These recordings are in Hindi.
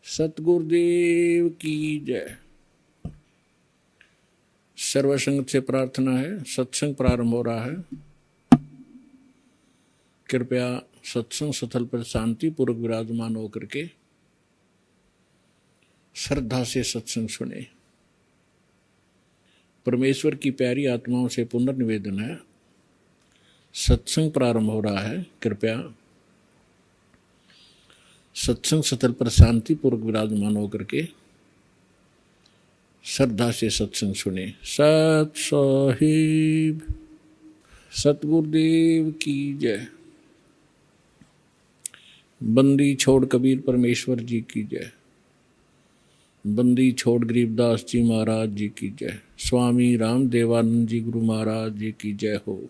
सतगुरुदेव की जय। सर्वसंग से प्रार्थना है, सत्संग प्रारंभ हो रहा है। कृपया सत्संग स्थल पर शांति पूर्वक विराजमान होकर के श्रद्धा से सत्संग सुने। परमेश्वर की प्यारी आत्माओं से पुनर्निवेदन है, सत्संग प्रारंभ हो रहा है। कृपया सत्संग स्थल पर शांति पूर्वक विराजमान होकर के श्रद्धा से सत्संग सुने। सत साहिब सतगुरुदेव की जय। बंदी छोड़ कबीर परमेश्वर जी की जय। बंदी छोड़ गरीबदास जी महाराज जी की जय। स्वामी राम देवानंद जी गुरु महाराज जी की जय हो।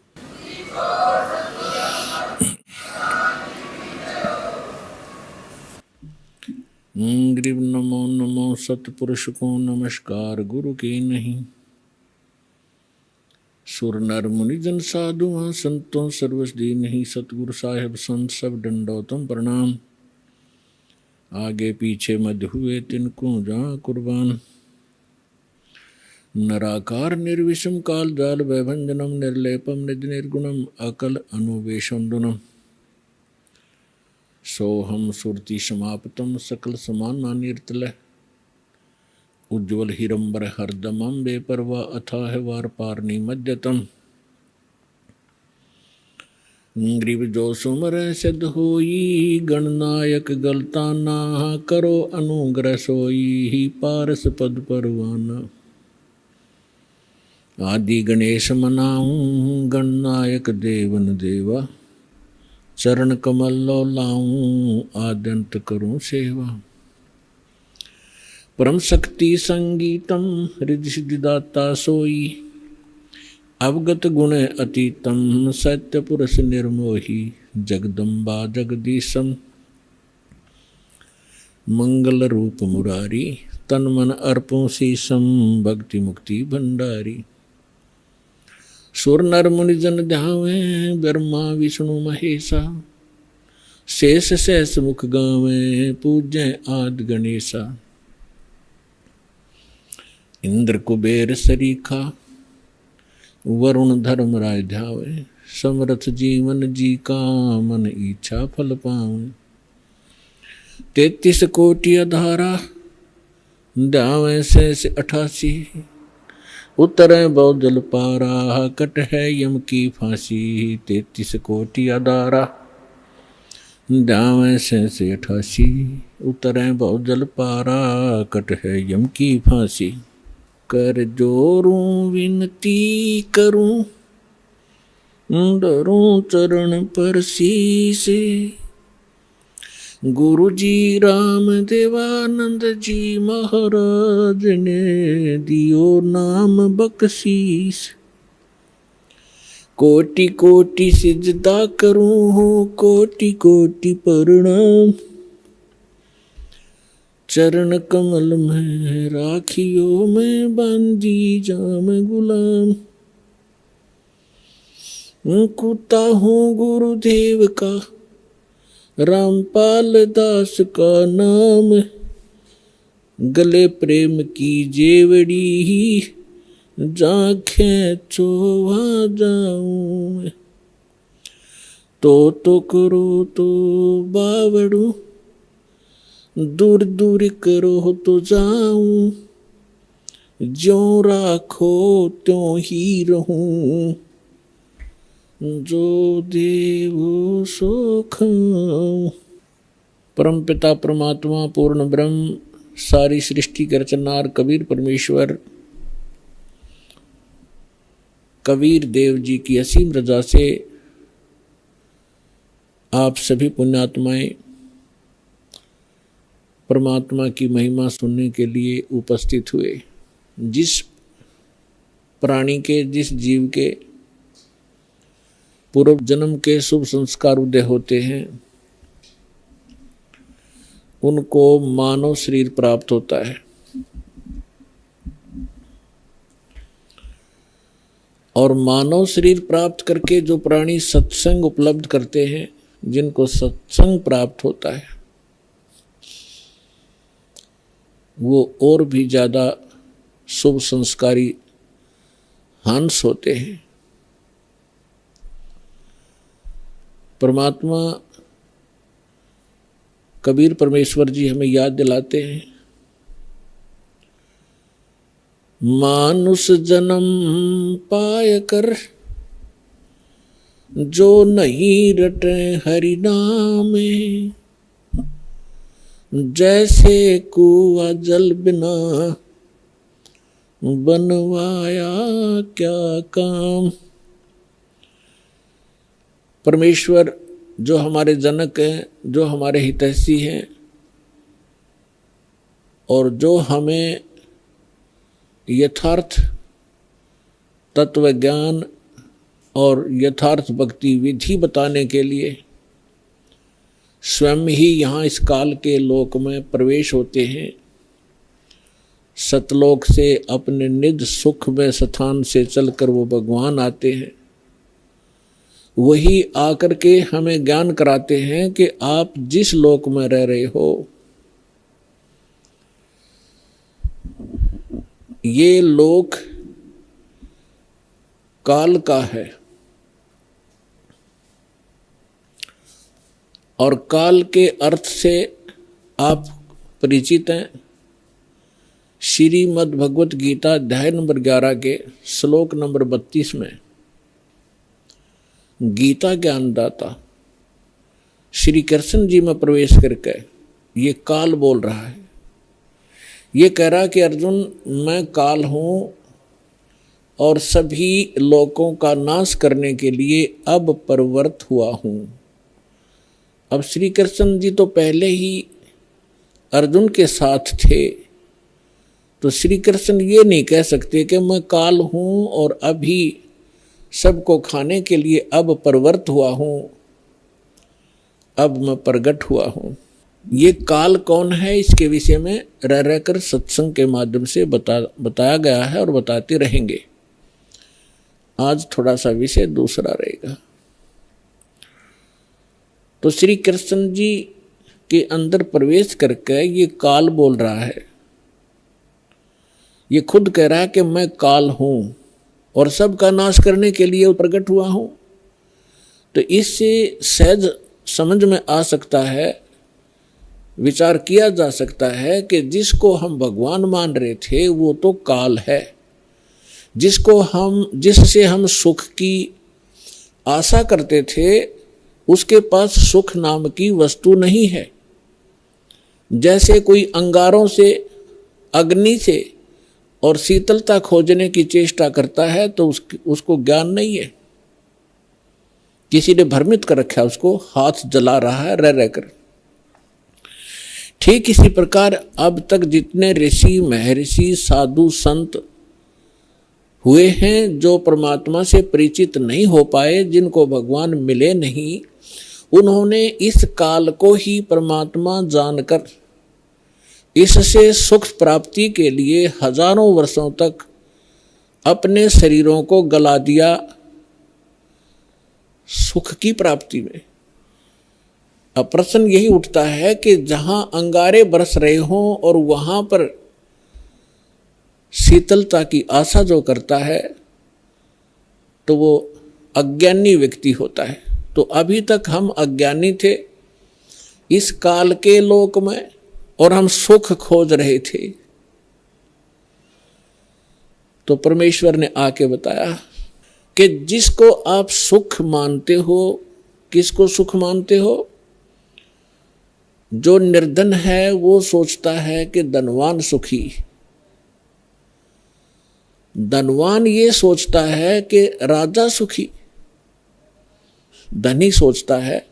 गरीब नमो नमो सतपुरुष को नमस्कार गुरु की नहीं। सुर नर मुनि जन साधु संतों सर्वस दी नहीं। सतगुरु साहेब संत सब दंडोतम प्रणाम। आगे पीछे मध्य हुए तिनको जहाँ कुर्बान। नराकार निर्विषम काल जाल वैभंजनम निर्लेपम निज निर्गुणम अकल अनुवेशंदुनम। सोहम सुरति समाप्तम सकल समाना निर्तल। उज्ज्वल हिरंबर हरदमम बेपरवा अथाह वार पारनी मध्यतम। ग्रीव जो सुमर सिद्ध होई गणनायक गलताना। करो अनुग्रह सोई पारस पद परवाना। आदि गणेश मनाऊं गणनायक देवन देवा। चरण कमल लो लाऊं आद्यंत करूं सेवा। परम शक्ति संगीतम हृदय सिद्धिदाता सोई। अवगत गुण अतीतम सत्य पुरुष निर्मोही। जगदम्बा जगदीशम मंगल रूप मुरारी। तन मन अर्पों शीसम भक्ति मुक्ति भंडारी। सुर नर मुनि जन ध्यावे ब्रह्मा विष्णु महेशा। शेष सहस मुख गावे पूज्य आदि गणेशा। इंद्र कुबेर सरीखा वरुण धर्म राय ध्यावे। समरथ जीवन जी का मन इच्छा फल पावे। 33 कोटि अधारा ध्यावे शेष 88। उतरे बहुजल पारा कट है यम की फांसी। 33 कोटि अधारा ध्यावे शेष 88। उतरे बहुजल पारा कट है यम की फांसी। कर जोरूं विनती करूं डरूं चरण पर शीश। गुरु जी राम देवानंद जी महाराज ने दियो नाम बख्शीश। कोटि कोटि सिजदा करूं कोटि कोटि प्रणाम। चरण कमल में राखियो मैं बांधी जाम गुलाम। कुत्ता हूँ गुरुदेव का रामपाल दास का नाम। गले प्रेम की जेवड़ी जाखें चो वहाँ जाऊं। तो करो तो बावड़ू दूर दूर करो तो जाऊं। ज्यों राखो त्यों ही रहूं। जो देवो सो खाऊं। परम पिता परमात्मा पूर्ण ब्रह्म सारी सृष्टि के रचनहार कबीर परमेश्वर कबीर देव जी की असीम रजा से आप सभी पुण्यात्माएं परमात्मा की महिमा सुनने के लिए उपस्थित हुए। जिस प्राणी के जिस जीव के पूर्व जन्म के शुभ संस्कार उदय होते हैं उनको मानव शरीर प्राप्त होता है। और मानव शरीर प्राप्त करके जो प्राणी सत्संग उपलब्ध करते हैं, जिनको सत्संग प्राप्त होता है, वो और भी ज़्यादा शुभ संस्कारी हंस होते हैं। परमात्मा कबीर परमेश्वर जी हमें याद दिलाते हैं, मानुष जन्म पाय कर जो नहीं रटे हरि नामे, जैसे कुआं जल बिना बनवाया क्या काम। परमेश्वर जो हमारे जनक हैं, जो हमारे हितैषी हैं और जो हमें यथार्थ तत्व ज्ञान और यथार्थ भक्ति विधि बताने के लिए स्वयं ही यहाँ इस काल के लोक में प्रवेश होते हैं। सतलोक से अपने निज सुख में स्थान से चलकर वो भगवान आते हैं। वही आकर के हमें ज्ञान कराते हैं कि आप जिस लोक में रह रहे हो ये लोक काल का है और काल के अर्थ से आप परिचित हैं। श्रीमद् भगवत गीता अध्याय नंबर 11 के श्लोक नंबर 32 में गीता ज्ञानदाता श्री कृष्ण जी में प्रवेश करके ये काल बोल रहा है। ये कह रहा कि अर्जुन मैं काल हूँ और सभी लोकों का नाश करने के लिए अब प्रवृत्त हुआ हूँ। अब श्री कृष्ण जी तो पहले ही अर्जुन के साथ थे, तो श्री कृष्ण ये नहीं कह सकते कि मैं काल हूँ और अभी सबको खाने के लिए अब प्रवृत्त हुआ हूँ, अब मैं प्रगट हुआ हूँ। ये काल कौन है इसके विषय में रह रहकर सत्संग के माध्यम से बताया गया है और बताते रहेंगे। आज थोड़ा सा विषय दूसरा रहेगा। तो श्री कृष्ण जी के अंदर प्रवेश करके ये काल बोल रहा है। ये खुद कह रहा है कि मैं काल हूं और सबका नाश करने के लिए प्रकट हुआ हूं। तो इससे सहज समझ में आ सकता है, विचार किया जा सकता है कि जिसको हम भगवान मान रहे थे वो तो काल है, जिससे हम सुख की आशा करते थे उसके पास सुख नाम की वस्तु नहीं है। जैसे कोई अंगारों से, अग्नि से और शीतलता खोजने की चेष्टा करता है तो उसको ज्ञान नहीं है, किसी ने भ्रमित कर रखा है, उसको हाथ जला रहा है रह रहकर। ठीक इसी प्रकार अब तक जितने ऋषि महर्षि साधु संत हुए हैं जो परमात्मा से परिचित नहीं हो पाए, जिनको भगवान मिले नहीं, उन्होंने इस काल को ही परमात्मा जानकर इससे सुख प्राप्ति के लिए हजारों वर्षों तक अपने शरीरों को गला दिया सुख की प्राप्ति में। अब प्रश्न यही उठता है कि जहां अंगारे बरस रहे हों और वहां पर शीतलता की आशा जो करता है तो वो अज्ञानी व्यक्ति होता है। तो अभी तक हम अज्ञानी थे इस काल के लोक में और हम सुख खोज रहे थे। तो परमेश्वर ने आके बताया कि जिसको आप सुख मानते हो, किसको सुख मानते हो? जो निर्धन है वो सोचता है कि धनवान सुखी, धनवान ये सोचता है कि राजा सुखी, धनी सोचता है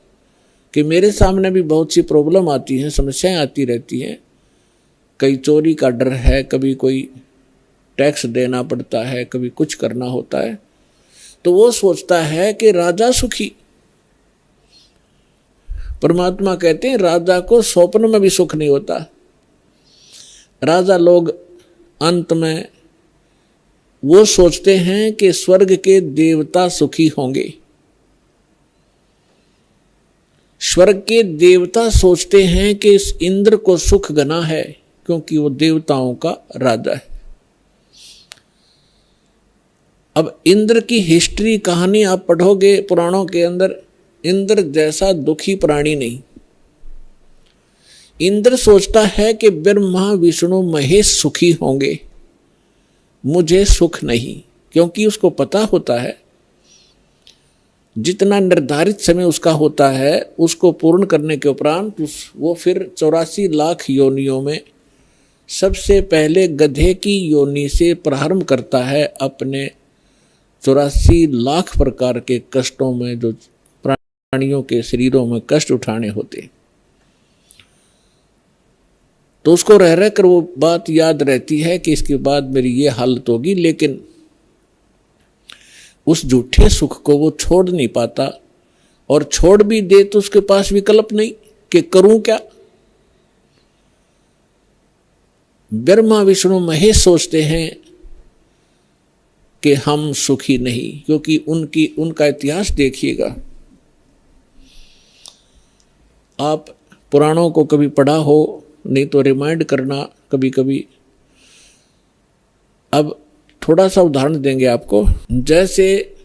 कि मेरे सामने भी बहुत सी प्रॉब्लम आती हैं, समस्याएं आती रहती हैं, कहीं चोरी का डर है, कभी कोई टैक्स देना पड़ता है, कभी कुछ करना होता है, तो वो सोचता है कि राजा सुखी। परमात्मा कहते हैं राजा को स्वप्न में भी सुख नहीं होता। राजा लोग अंत में वो सोचते हैं कि स्वर्ग के देवता सुखी होंगे। स्वर्ग के देवता सोचते हैं कि इस इंद्र को सुख घना है क्योंकि वो देवताओं का राजा है। अब इंद्र की हिस्ट्री कहानी आप पढ़ोगे पुराणों के अंदर, इंद्र जैसा दुखी प्राणी नहीं। इंद्र सोचता है कि ब्रह्मा विष्णु महेश सुखी होंगे, मुझे सुख नहीं, क्योंकि उसको पता होता है जितना निर्धारित समय उसका होता है उसको पूर्ण करने के उपरांत वो फिर 84 लाख योनियों में सबसे पहले गधे की योनि से प्रारंभ करता है अपने 84 लाख प्रकार के कष्टों में, जो प्राणियों के शरीरों में कष्ट उठाने होते। तो उसको रह रह कर वो बात याद रहती है कि इसके बाद मेरी ये हालत होगी, लेकिन उस झूठे सुख को वो छोड़ नहीं पाता, और छोड़ भी दे तो उसके पास विकल्प नहीं कि करूं क्या। ब्रह्मा विष्णु महेश सोचते हैं कि हम सुखी नहीं, क्योंकि उनका इतिहास देखिएगा। आप पुराणों को कभी पढ़ा हो, नहीं तो रिमाइंड करना कभी कभी। अब थोड़ा सा उदाहरण देंगे आपको। जैसे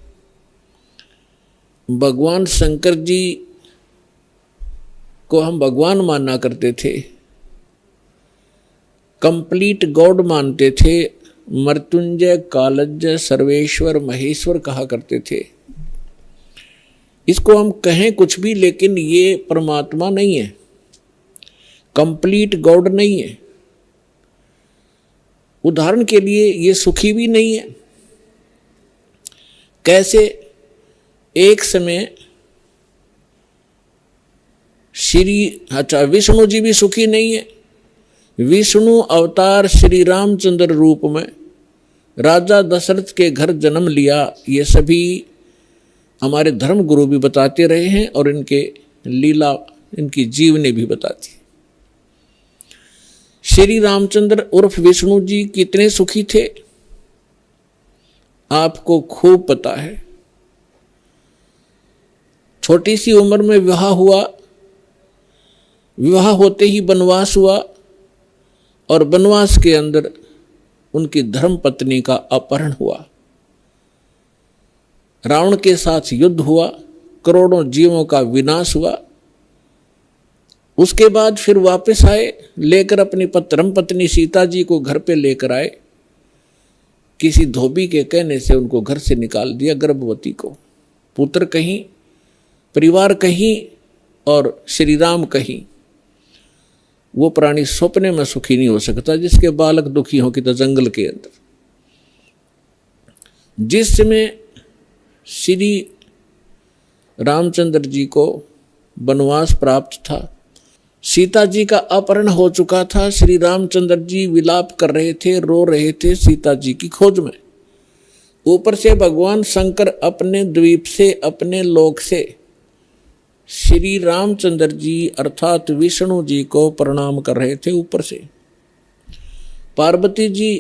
भगवान शंकर जी को हम भगवान माना करते थे, कंप्लीट गॉड मानते थे, मृत्युंजय कालज्ञ सर्वेश्वर महेश्वर कहा करते थे। इसको हम कहें कुछ भी, लेकिन ये परमात्मा नहीं है, कंप्लीट गॉड नहीं है। उदाहरण के लिए ये सुखी भी नहीं है। कैसे? एक समय विष्णु जी भी सुखी नहीं है। विष्णु अवतार श्री रामचंद्र रूप में राजा दशरथ के घर जन्म लिया, ये सभी हमारे धर्म गुरु भी बताते रहे हैं और इनके लीला, इनकी जीवनी भी बताती है। श्री रामचंद्र उर्फ विष्णु जी कितने सुखी थे आपको खूब पता है। छोटी सी उम्र में विवाह हुआ, विवाह होते ही वनवास हुआ, और वनवास के अंदर उनकी धर्म पत्नी का अपहरण हुआ। रावण के साथ युद्ध हुआ, करोड़ों जीवों का विनाश हुआ। उसके बाद फिर वापस आए, लेकर अपनी धर्म पत्नी सीता जी को घर पे लेकर आए। किसी धोबी के कहने से उनको घर से निकाल दिया, गर्भवती को। पुत्र कहीं, परिवार कहीं और श्री राम कहीं। वो प्राणी सपने में सुखी नहीं हो सकता जिसके बालक दुखी हो कि तो जंगल के अंदर। जिस समय श्री रामचंद्र जी को वनवास प्राप्त था, सीता जी का अपहरण हो चुका था, श्री रामचंद्र जी विलाप कर रहे थे, रो रहे थे सीता जी की खोज में। ऊपर से भगवान शंकर अपने द्वीप से, अपने लोक से श्री रामचंद्र जी अर्थात विष्णु जी को प्रणाम कर रहे थे। ऊपर से पार्वती जी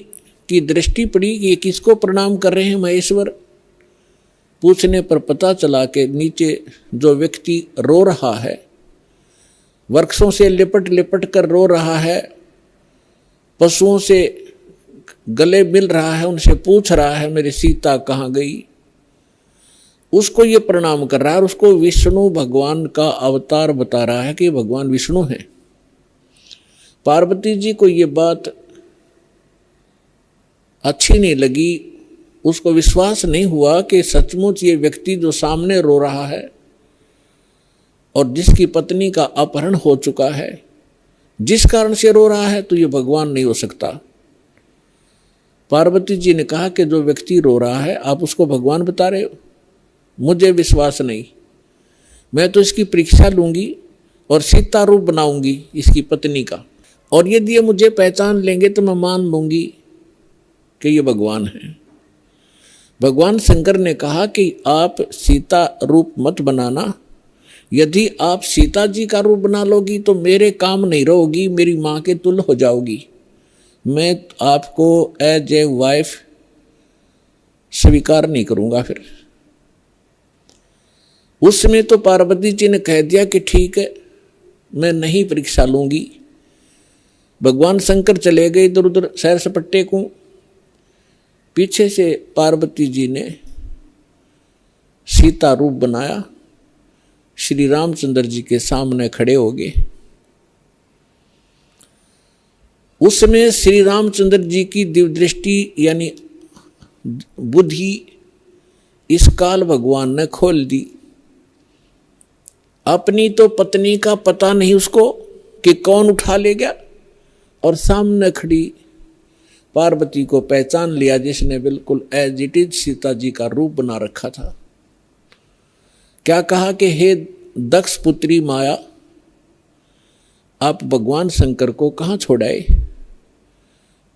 की दृष्टि पड़ी कि ये किसको प्रणाम कर रहे हैं महेश्वर। पूछने पर पता चला कि नीचे जो व्यक्ति रो रहा है, वृक्षों से लिपट लिपट कर रो रहा है, पशुओं से गले मिल रहा है, उनसे पूछ रहा है मेरी सीता कहाँ गई, उसको ये प्रणाम कर रहा है और उसको विष्णु भगवान का अवतार बता रहा है कि भगवान विष्णु है। पार्वती जी को ये बात अच्छी नहीं लगी, उसको विश्वास नहीं हुआ कि सचमुच ये व्यक्ति जो सामने रो रहा है और जिसकी पत्नी का अपहरण हो चुका है, जिस कारण से रो रहा है, तो ये भगवान नहीं हो सकता। पार्वती जी ने कहा कि जो व्यक्ति रो रहा है आप उसको भगवान बता रहे हो, मुझे विश्वास नहीं। मैं तो इसकी परीक्षा लूंगी और सीता रूप बनाऊंगी इसकी पत्नी का, और यदि ये मुझे पहचान लेंगे तो मैं मान लूंगी कि ये भगवान है। भगवान शंकर ने कहा कि आप सीता रूप मत बनाना, यदि आप सीता जी का रूप बना लोगी तो मेरे काम नहीं रहोगी, मेरी माँ के तुल्य हो जाओगी। मैं आपको एज ए वाइफ स्वीकार नहीं करूंगा। फिर उस समय तो पार्वती जी ने कह दिया कि ठीक है, मैं नहीं परीक्षा लूंगी। भगवान शंकर चले गए इधर उधर सैर सपट्टे को। पीछे से पार्वती जी ने सीता रूप बनाया, श्री रामचंद्र जी के सामने खड़े हो गए। उस समय श्री रामचंद्र जी की दिव्य दृष्टि यानी बुद्धि इस काल भगवान ने खोल दी। अपनी तो पत्नी का पता नहीं उसको कि कौन उठा ले गया, और सामने खड़ी पार्वती को पहचान लिया जिसने बिल्कुल as it is Sita ji का रूप बना रखा था। क्या कहा कि हे दक्ष पुत्री माया, आप भगवान शंकर को कहाँ छोड़ाए।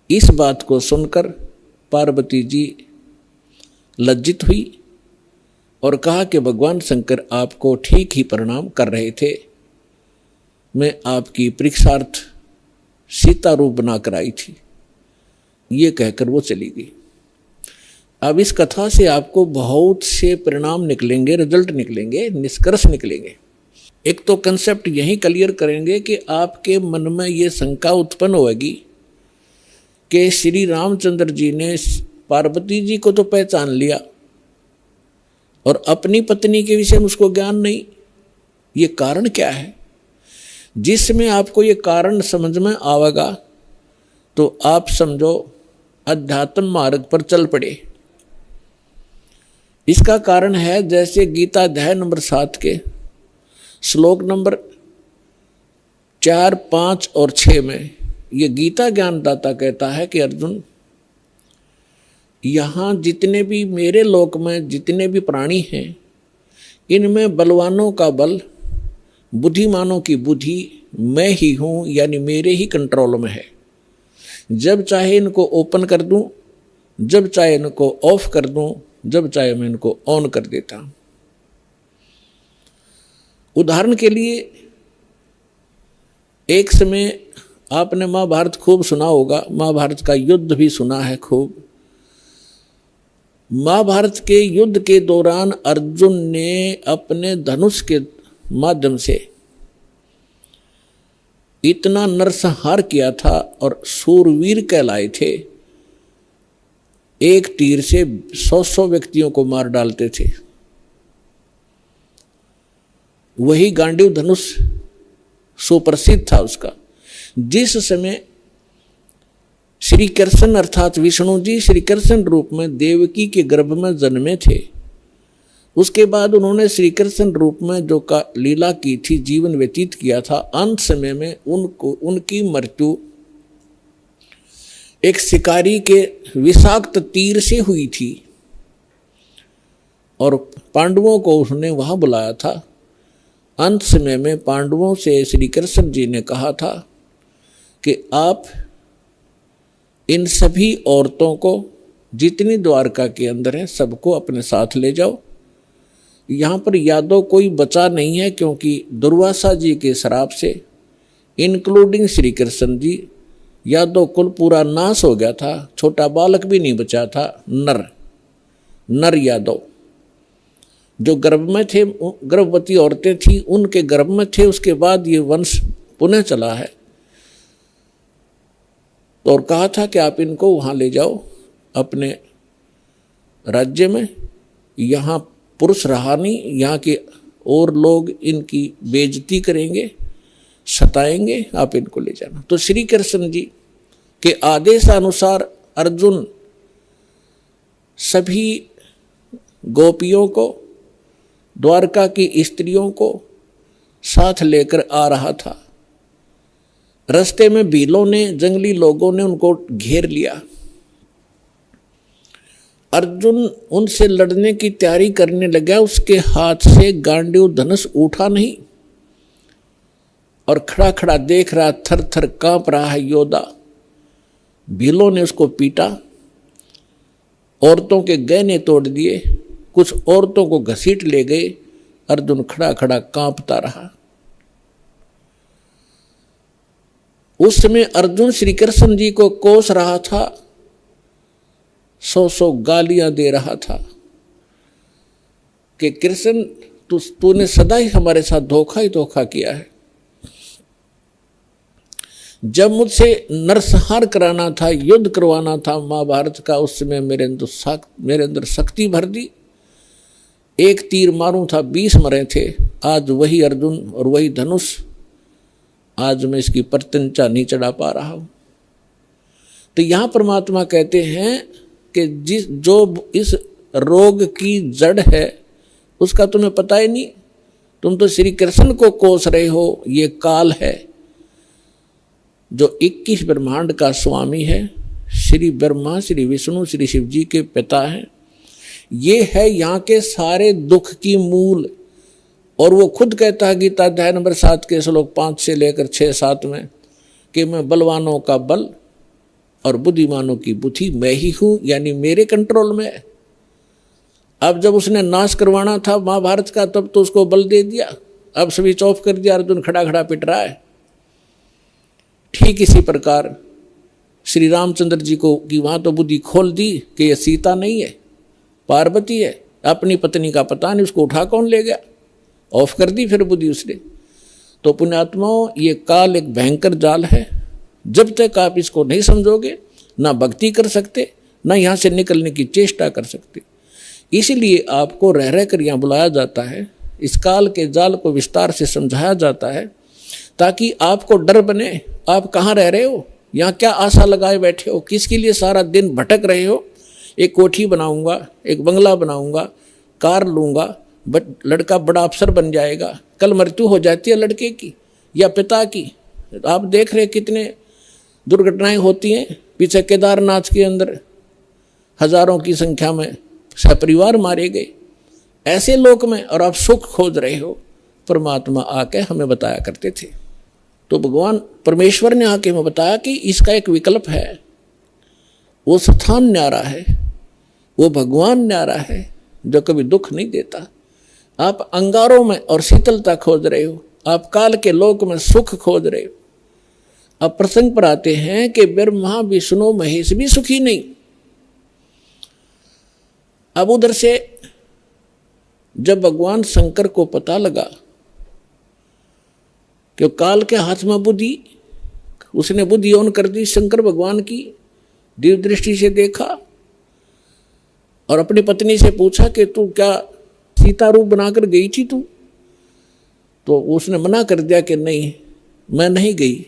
इस बात को सुनकर पार्वती जी लज्जित हुई और कहा कि भगवान शंकर आपको ठीक ही प्रणाम कर रहे थे, मैं आपकी परीक्षार्थ सीता रूप बनाकर आई थी। ये कहकर वो चली गई। अब इस कथा से आपको बहुत से परिणाम निकलेंगे, रिजल्ट निकलेंगे, निष्कर्ष निकलेंगे। एक तो कंसेप्ट यही क्लियर करेंगे कि आपके मन में ये शंका उत्पन्न होगी कि श्री रामचंद्र जी ने पार्वती जी को तो पहचान लिया और अपनी पत्नी के विषय में उसको ज्ञान नहीं। ये कारण क्या है? जिसमें आपको ये कारण समझ में आवेगा तो आप समझो अध्यात्म मार्ग पर चल पड़े। इसका कारण है जैसे गीता अध्याय नंबर 7 के श्लोक नंबर 4, 5 और 6 में ये गीता ज्ञानदाता कहता है कि अर्जुन, यहाँ जितने भी मेरे लोक में जितने भी प्राणी हैं, इनमें बलवानों का बल, बुद्धिमानों की बुद्धि मैं ही हूँ, यानी मेरे ही कंट्रोल में है। जब चाहे इनको ओपन कर दूं, जब चाहे इनको ऑफ कर दूं, जब चाहे मैं इनको ऑन कर देता हूं। उदाहरण के लिए एक समय आपने महाभारत खूब सुना होगा, महाभारत का युद्ध भी सुना है खूब। महाभारत के युद्ध के दौरान अर्जुन ने अपने धनुष के माध्यम से इतना नरसंहार किया था और सूरवीर कहलाए थे। एक तीर से 100 व्यक्तियों को मार डालते थे। वही गांडीव धनुष सुप्रसिद्ध था उसका। जिस समय श्री कृष्ण अर्थात विष्णु जी श्री कृष्ण रूप में देवकी के गर्भ में जन्मे थे, उसके बाद उन्होंने श्री कृष्ण रूप में जो का लीला की थी, जीवन व्यतीत किया था, अंत समय में उनकी मृत्यु एक शिकारी के विषाक्त तीर से हुई थी और पांडवों को उसने वहां बुलाया था। अंत समय में पांडवों से श्री कृष्ण जी ने कहा था कि आप इन सभी औरतों को जितनी द्वारका के अंदर है सबको अपने साथ ले जाओ। यहाँ पर यादव कोई बचा नहीं है, क्योंकि दुर्वासा जी के श्राप से इंक्लूडिंग श्री कृष्ण जी यादव कुल पूरा नाश हो गया था। छोटा बालक भी नहीं बचा था। नर यादव जो गर्भ में थे, गर्भवती औरतें थी उनके गर्भ में थे। उसके बाद ये वंश पुनः चला है और कहा था कि आप इनको वहाँ ले जाओ अपने राज्य में। यहाँ पुरुष रहा नहीं, यहाँ के और लोग इनकी बेइज्जती करेंगे, सताएंगे, आप इनको ले जाना। तो श्री कृष्ण जी के आदेश अनुसार अर्जुन सभी गोपियों को, द्वारका की स्त्रियों को साथ लेकर आ रहा था। रास्ते में भीलों ने, जंगली लोगों ने उनको घेर लिया। अर्जुन उनसे लड़ने की तैयारी करने लगा, उसके हाथ से गांडीव धनुष उठा नहीं और खड़ा खड़ा देख रहा, थर थर कांप रहा है योद्धा। भीलों ने उसको पीटा, औरतों के गहने तोड़ दिए, कुछ औरतों को घसीट ले गए। अर्जुन खड़ा खड़ा कांपता रहा। उस समय अर्जुन श्री कृष्ण जी को कोस रहा था, 100 गालियां दे रहा था कि कृष्ण तूने सदा ही हमारे साथ धोखा ही धोखा किया है। जब मुझसे नरसंहार कराना था, युद्ध करवाना था महाभारत का, उस समय मेरे अंदर शक्ति भर दी। एक तीर मारूं था 20 मरे थे। आज वही अर्जुन और वही धनुष, आज मैं इसकी प्रत्यंचा नहीं चढ़ा पा रहा हूं। तो यहां परमात्मा कहते हैं कि जो इस रोग की जड़ है उसका तुम्हें पता ही नहीं। तुम तो श्री कृष्ण को कोस रहे हो। ये काल है जो 21 ब्रह्मांड का स्वामी है। श्री ब्रह्मा, श्री विष्णु, श्री शिव जी के पिता हैं। ये है यहाँ के सारे दुख की मूल। और वो खुद कहता है गीता अध्याय नंबर 7 के श्लोक 5 से लेकर 6-7 में कि मैं बलवानों का बल और बुद्धिमानों की बुद्धि मैं ही हूं, यानी मेरे कंट्रोल में है। अब जब उसने नाश करवाना था महाभारत का, तब तो उसको बल दे दिया, अब स्विच ऑफ कर दिया, अर्जुन खड़ा खड़ा पिट रहा है। ठीक इसी प्रकार श्री रामचंद्र जी को कि वहां तो बुद्धि खोल दी कि ये सीता नहीं है, पार्वती है, अपनी पत्नी का पता नहीं, उसको उठा कौन ले गया, ऑफ कर दी फिर बुद्धि उसने। तो पुण्यात्माओं, ये काल एक भयंकर जाल है। जब तक आप इसको नहीं समझोगे, ना भक्ति कर सकते, ना यहाँ से निकलने की चेष्टा कर सकते। इसीलिए आपको रह रह कर यहाँ बुलाया जाता है, इस काल के जाल को विस्तार से समझाया जाता है, ताकि आपको डर बने। आप कहाँ रह रहे हो, यहाँ क्या आशा लगाए बैठे हो, किसके लिए सारा दिन भटक रहे हो। एक कोठी बनाऊंगा, एक बंगला बनाऊंगा, कार लूंगा, लड़का बड़ा अफसर बन जाएगा, कल मृत्यु हो जाती है लड़के की या पिता की। आप देख रहे कितने दुर्घटनाएं होती हैं। पीछे केदारनाथ के अंदर हजारों की संख्या में सपरिवार मारे गए ऐसे लोक में, और आप सुख खोज रहे हो। परमात्मा आके हमें बताया करते थे। तो भगवान परमेश्वर ने आके हमें बताया कि इसका एक विकल्प है। वो स्थान न्यारा है, वो भगवान न्यारा है जो कभी दुख नहीं देता। आप अंगारों में और शीतलता खोज रहे हो, आप काल के लोक में सुख खोज रहे हो। अब प्रसंग पर आते हैं कि ब्रह्मा विष्णु महेश भी सुखी नहीं। अब उधर से जब भगवान शंकर को पता लगा कि काल के हाथ में बुद्धि, उसने बुद्धि ऑन कर दी शंकर भगवान की, दिव्य दृष्टि से देखा और अपनी पत्नी से पूछा कि तू क्या सीता रूप बनाकर गई थी तू? तो उसने मना कर दिया कि नहीं, मैं नहीं गई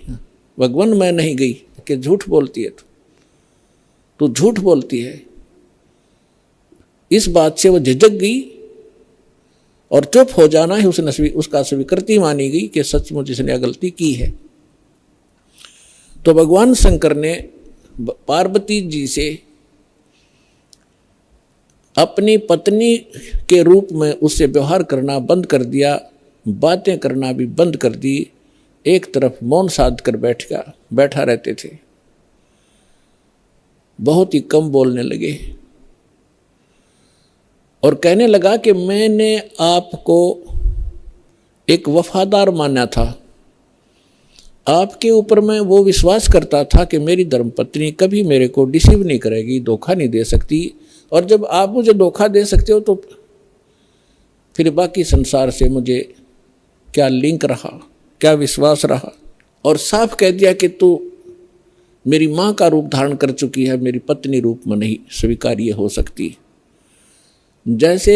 भगवान, मैं नहीं गई। कि झूठ बोलती है तू झूठ बोलती है। इस बात से वो झिझक गई और चुप हो जाना ही उसका स्वीकृति मानी गई कि सचमुच इसने गलती की है। तो भगवान शंकर ने पार्वती जी से अपनी पत्नी के रूप में उससे व्यवहार करना बंद कर दिया, बातें करना भी बंद कर दी। एक तरफ मौन साध कर बैठा रहते थे, बहुत ही कम बोलने लगे और कहने लगा कि मैंने आपको एक वफादार माना था, आपके ऊपर मैं वो विश्वास करता था कि मेरी धर्मपत्नी कभी मेरे को डिसीव नहीं करेगी, धोखा नहीं दे सकती। और जब आप मुझे धोखा दे सकते हो तो फिर बाकी संसार से मुझे क्या लिंक रहा, क्या विश्वास रहा। और साफ कह दिया कि तू मेरी माँ का रूप धारण कर चुकी है, मेरी पत्नी रूप में नहीं स्वीकार्य हो सकती। जैसे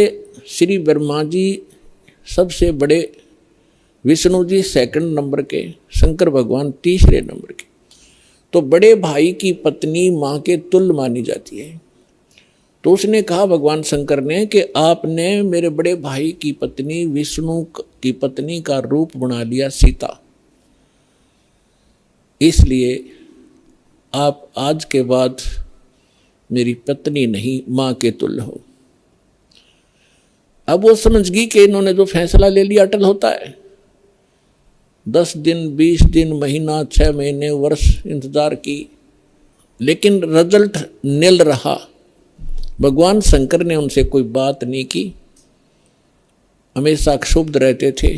श्री ब्रह्मा जी सबसे बड़े, विष्णु जी सेकंड नंबर के, शंकर भगवान तीसरे नंबर के, तो बड़े भाई की पत्नी माँ के तुल्य मानी जाती है। तो उसने कहा भगवान शंकर ने कि आपने मेरे बड़े भाई की पत्नी विष्णु की पत्नी का रूप बना लिया सीता, इसलिए आप आज के बाद मेरी पत्नी नहीं माँ के तुल्य हो। अब वो समझ गई कि इन्होंने जो फैसला ले लिया अटल होता है। 10 दिन 20 दिन महीना 6 महीने वर्ष इंतजार की, लेकिन रिजल्ट निल रहा। भगवान शंकर ने उनसे कोई बात नहीं की, हमेशा क्षुब्ध रहते थे।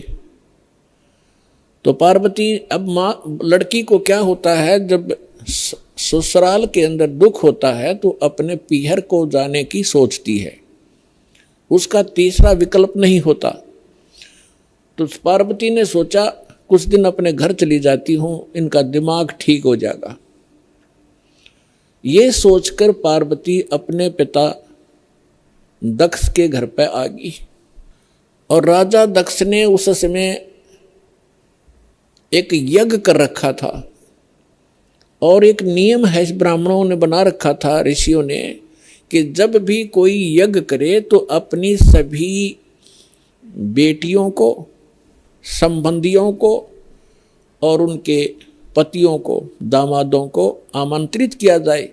तो पार्वती, अब माँ लड़की को क्या होता है, जब ससुराल के अंदर दुख होता है तो अपने पीहर को जाने की सोचती है, उसका तीसरा विकल्प नहीं होता। तो पार्वती ने सोचा कुछ दिन अपने घर चली जाती हूँ, इनका दिमाग ठीक हो जाएगा। ये सोचकर पार्वती अपने पिता दक्ष के घर पर आ गई। और राजा दक्ष ने उस समय एक यज्ञ कर रखा था, और एक नियम है ब्राह्मणों ने बना रखा था, ऋषियों ने, कि जब भी कोई यज्ञ करे तो अपनी सभी बेटियों को, संबंधियों को और उनके पतियों को, दामादों को आमंत्रित किया जाए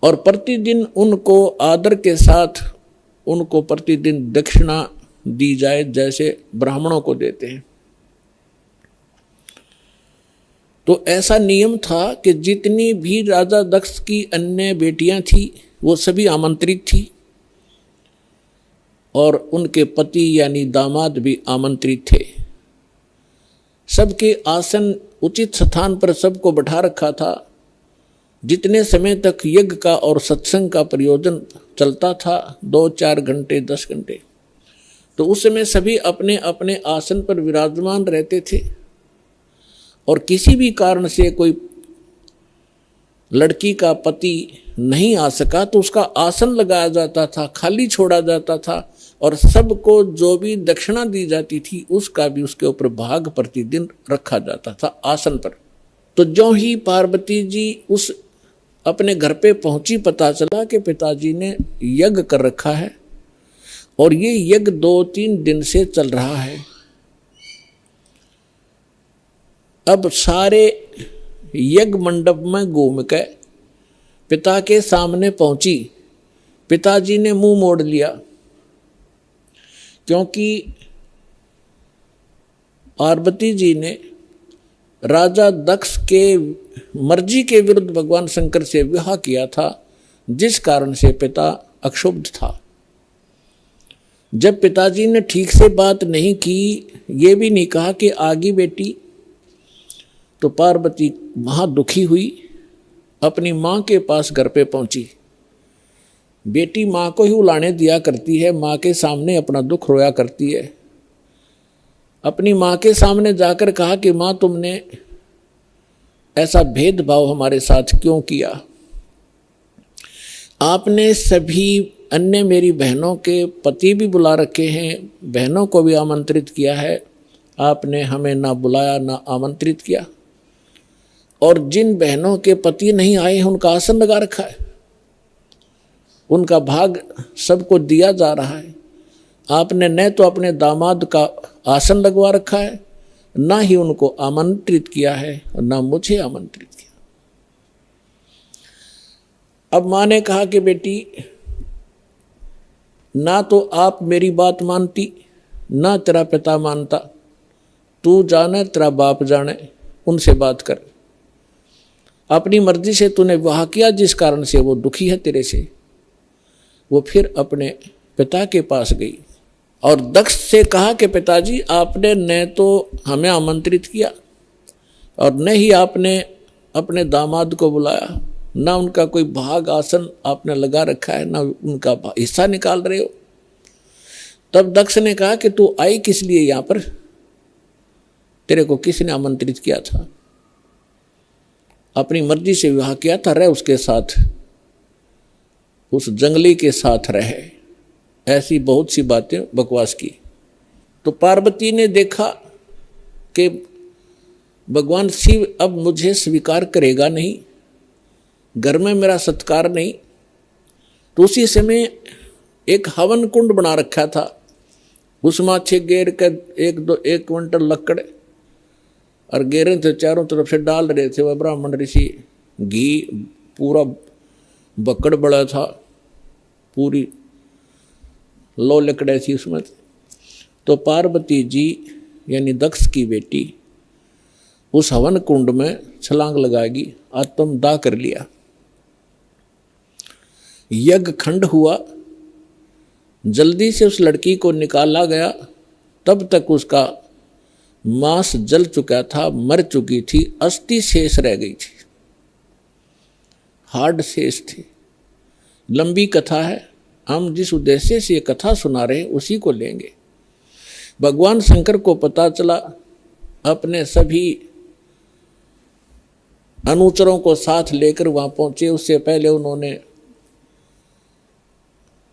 और प्रतिदिन उनको आदर के साथ उनको प्रतिदिन दक्षिणा दी जाए, जैसे ब्राह्मणों को देते हैं। तो ऐसा नियम था कि जितनी भी राजा दक्ष की अन्य बेटियां थी वो सभी आमंत्रित थी, और उनके पति यानी दामाद भी आमंत्रित थे। सबके आसन उचित स्थान पर सबको बैठा रखा था। जितने समय तक यज्ञ का और सत्संग का प्रयोजन चलता था, 2-4 घंटे 10 घंटे, तो उस समय सभी अपने अपने आसन पर विराजमान रहते थे। और किसी भी कारण से कोई लड़की का पति नहीं आ सका तो उसका आसन लगाया जाता था, खाली छोड़ा जाता था, और सबको जो भी दक्षिणा दी जाती थी उसका भी उसके ऊपर भाग प्रतिदिन रखा जाता था आसन पर। तो जो ही पार्वती जी उस अपने घर पे पहुंची, पता चला कि पिताजी ने यज्ञ कर रखा है, और ये यज्ञ 2-3 दिन से चल रहा है। अब सारे यज्ञ मंडप में घूम के पिता के सामने पहुंची। पिताजी ने मुंह मोड़ लिया, क्योंकि पार्वती जी ने राजा दक्ष के मर्जी के विरुद्ध भगवान शंकर से विवाह किया था, जिस कारण से पिता अक्षुब्ध था। जब पिताजी ने ठीक से बात नहीं की, ये भी नहीं कहा कि आगी बेटी, तो पार्वती वहाँ दुखी हुई, अपनी माँ के पास घर पे पहुंची। बेटी माँ को ही उलाने दिया करती है, माँ के सामने अपना दुख रोया करती है। अपनी माँ के सामने जाकर कहा कि माँ, तुमने ऐसा भेदभाव हमारे साथ क्यों किया? आपने सभी अन्य मेरी बहनों के पति भी बुला रखे हैं, बहनों को भी आमंत्रित किया है, आपने हमें ना बुलाया ना आमंत्रित किया। और जिन बहनों के पति नहीं आए हैं उनका आसन लगा रखा है, उनका भाग सबको दिया जा रहा है। आपने न तो अपने दामाद का आसन लगवा रखा है, ना ही उनको आमंत्रित किया है, और ना मुझे आमंत्रित किया। अब माँ ने कहा कि बेटी, ना तो आप मेरी बात मानती, ना तेरा पिता मानता, तू जाने तेरा बाप जाने, उनसे बात कर। अपनी मर्जी से तूने विवाह किया, जिस कारण से वो दुखी है तेरे से। वो फिर अपने पिता के पास गई और दक्ष से कहा कि पिताजी, आपने न तो हमें आमंत्रित किया और न ही आपने अपने दामाद को बुलाया, ना उनका कोई भाग आसन आपने लगा रखा है, ना उनका हिस्सा निकाल रहे हो। तब दक्ष ने कहा कि तू आई किस लिए यहाँ पर? तेरे को किसने आमंत्रित किया था? अपनी मर्जी से विवाह किया था, रह उसके साथ, उस जंगली के साथ रहे। ऐसी बहुत सी बातें बकवास की। तो पार्वती ने देखा कि भगवान शिव अब मुझे स्वीकार करेगा नहीं, घर में मेरा सत्कार नहीं। तो उसी समय एक हवन कुंड बना रखा था, उसमें अच्छे गेर कर 1 क्विंटल लकड़ और गेरे थे, चारों तरफ से डाल रहे थे वह ब्राह्मण ऋषि। घी पूरा बकड़ बड़ा था, पूरी लो लकड़े थी उसमें। तो पार्वती जी यानी दक्ष की बेटी उस हवन कुंड में छलांग लगाएगी, आत्मदाह कर लिया। यज्ञ खंड हुआ, जल्दी से उस लड़की को निकाला गया। तब तक उसका मांस जल चुका था, मर चुकी थी, अस्थि शेष रह गई थी, हार्ड शेष थी। लंबी कथा है, हम जिस उद्देश्य से ये कथा सुना रहे हैं उसी को लेंगे। भगवान शंकर को पता चला अपने सभी अनुचरों को साथ लेकर वहां पहुंचे। उससे पहले उन्होंने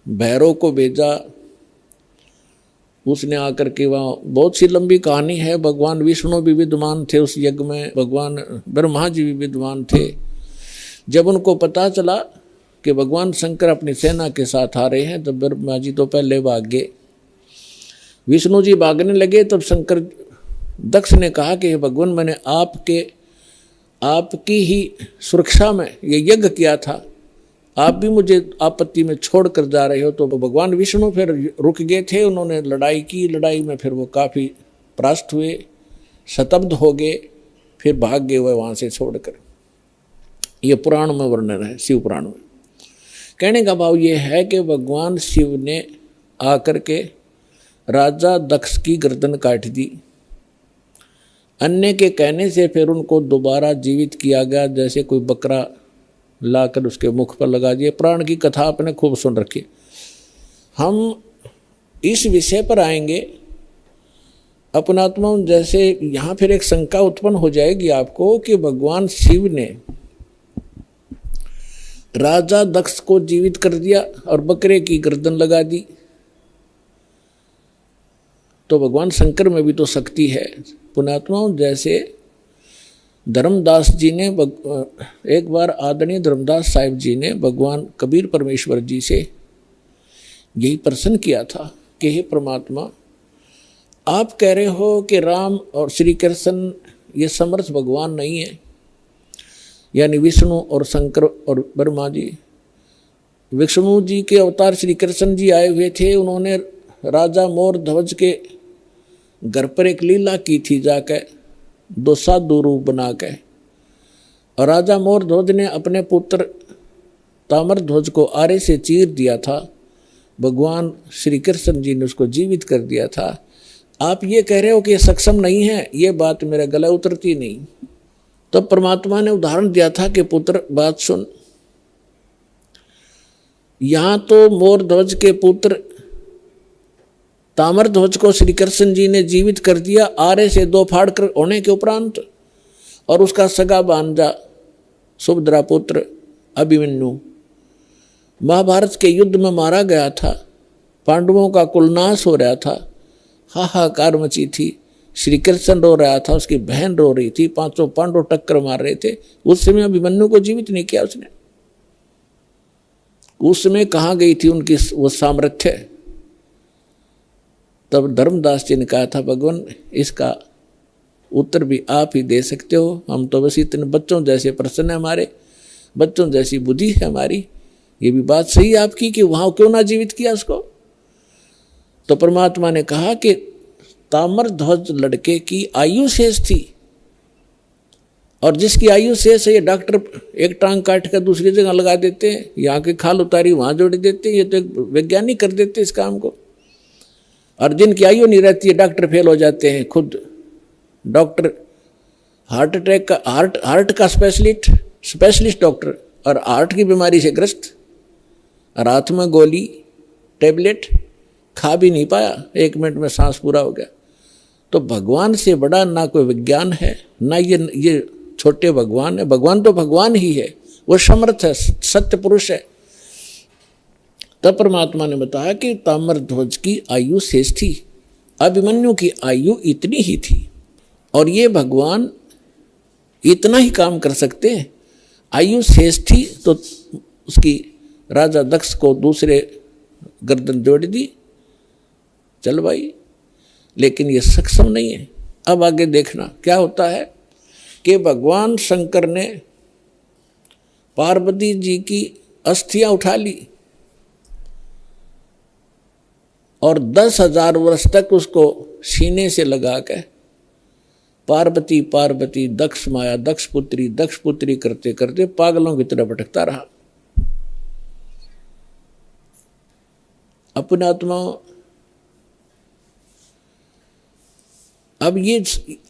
भैरव को भेजा, उसने आकर के वहाँ, बहुत सी लंबी कहानी है। भगवान विष्णु भी विद्वान थे उस यज्ञ में, भगवान ब्रह्मा जी भी विद्वान थे। जब उनको पता चला कि भगवान शंकर अपनी सेना के साथ आ रहे हैं, तो ब्रह्मा जी तो पहले भाग गए, विष्णु जी भागने लगे। तब शंकर दक्ष ने कहा कि भगवान, मैंने आपकी ही सुरक्षा में ये यज्ञ किया था, आप भी मुझे आपत्ति में छोड़ कर जा रहे हो। तो भगवान विष्णु फिर रुक गए थे, उन्होंने लड़ाई की। लड़ाई में फिर वो काफ़ी परास्त हुए, शतब्द हो गए, फिर भाग गए हुए वहाँ से छोड़कर। ये पुराण में वर्णन है, शिव पुराण में। कहने का भाव ये है कि भगवान शिव ने आकर के राजा दक्ष की गर्दन काट दी। अन्य के कहने से फिर उनको दोबारा जीवित किया गया, जैसे कोई बकरा लाकर उसके मुख पर लगा दिए। प्राण की कथा आपने खूब सुन रखी। हम इस विषय पर आएंगे अपनात्मा। जैसे यहाँ फिर एक शंका उत्पन्न हो जाएगी आपको कि भगवान शिव ने राजा दक्ष को जीवित कर दिया और बकरे की गर्दन लगा दी, तो भगवान शंकर में भी तो शक्ति है। पुण्यात्माओं, जैसे धर्मदास जी ने एक बार आदरणीय धर्मदास साहिब जी ने भगवान कबीर परमेश्वर जी से यही प्रश्न किया था कि हे परमात्मा, आप कह रहे हो कि राम और श्री कृष्ण ये समर्थ भगवान नहीं है, यानी विष्णु और शंकर और ब्रह्मा जी। विष्णु जी के अवतार श्री कृष्ण जी आए हुए थे, उन्होंने राजा मोर ध्वज के घर पर एक लीला की थी, जाकर दो साधु रूप बना के। और राजा मोर ध्वज ने अपने पुत्र ताम्र ध्वज को आरे से चीर दिया था, भगवान श्री कृष्ण जी ने उसको जीवित कर दिया था। आप ये कह रहे हो कि ये सक्षम नहीं है, ये बात मेरे गले उतरती नहीं। तो परमात्मा ने उदाहरण दिया था कि पुत्र बात सुन, यहां तो मोर ध्वज के पुत्र ताम्र ध्वज को श्री कृष्ण जी ने जीवित कर दिया आरे से दो फाड़ कर होने के उपरांत, और उसका सगा भांजा सुभद्रा पुत्र अभिमन्यु महाभारत के युद्ध में मारा गया था। पांडवों का कुलनाश हो रहा था, हाहाकार मची थी। श्री कृष्ण रो रहा था, उसकी बहन रो रही थी, पांचों पांडव टक्कर मार रहे थे। उस समय अभिमन्यु को जीवित नहीं किया उसने। उस समय कहाँ गई थी उनकी वो सामर्थ्य? तब धर्मदास जी ने कहा था, भगवान इसका उत्तर भी आप ही दे सकते हो, हम तो बस इतने बच्चों जैसे प्रश्न है हमारे, बच्चों जैसी बुद्धि है हमारी। ये भी बात सही है आपकी कि वहां क्यों ना जीवित किया उसको। तो परमात्मा ने कहा कि ताम्र ध्वज लड़के की आयु शेष थी, और जिसकी आयु शेष है, ये डॉक्टर एक टांग काट कर दूसरी जगह लगा देते हैं, यहाँ की खाल उतारी वहां जोड़ देते हैं, ये तो एक वैज्ञानिक कर देते इस काम को। और जिनकी आयु नहीं रहती है, डॉक्टर फेल हो जाते हैं। खुद डॉक्टर हार्ट अटैक का हार्ट का स्पेशलिस्ट डॉक्टर, और हार्ट की बीमारी से ग्रस्त, और हाथ में गोली टेबलेट खा भी नहीं पाया, 1 मिनट में सांस पूरा हो गया। तो भगवान से बड़ा ना कोई विज्ञान है, ना ये छोटे भगवान है। भगवान तो भगवान ही है, वो समर्थ है, सत्य पुरुष है। तब परमात्मा ने बताया कि ताम्र ध्वज की आयु शेष थी, अभिमन्यु की आयु इतनी ही थी, और ये भगवान इतना ही काम कर सकते हैं। आयु शेष थी तो उसकी राजा दक्ष को दूसरे गर्दन जोड़ दी, चल भाई, लेकिन ये सक्षम नहीं है। अब आगे देखना क्या होता है कि भगवान शंकर ने पार्वती जी की अस्थियां उठा ली और 10,000 वर्ष तक उसको सीने से लगा के पार्वती पार्वती दक्ष माया दक्ष पुत्री करते करते पागलों की तरह भटकता रहा। अपने आत्मा अब ये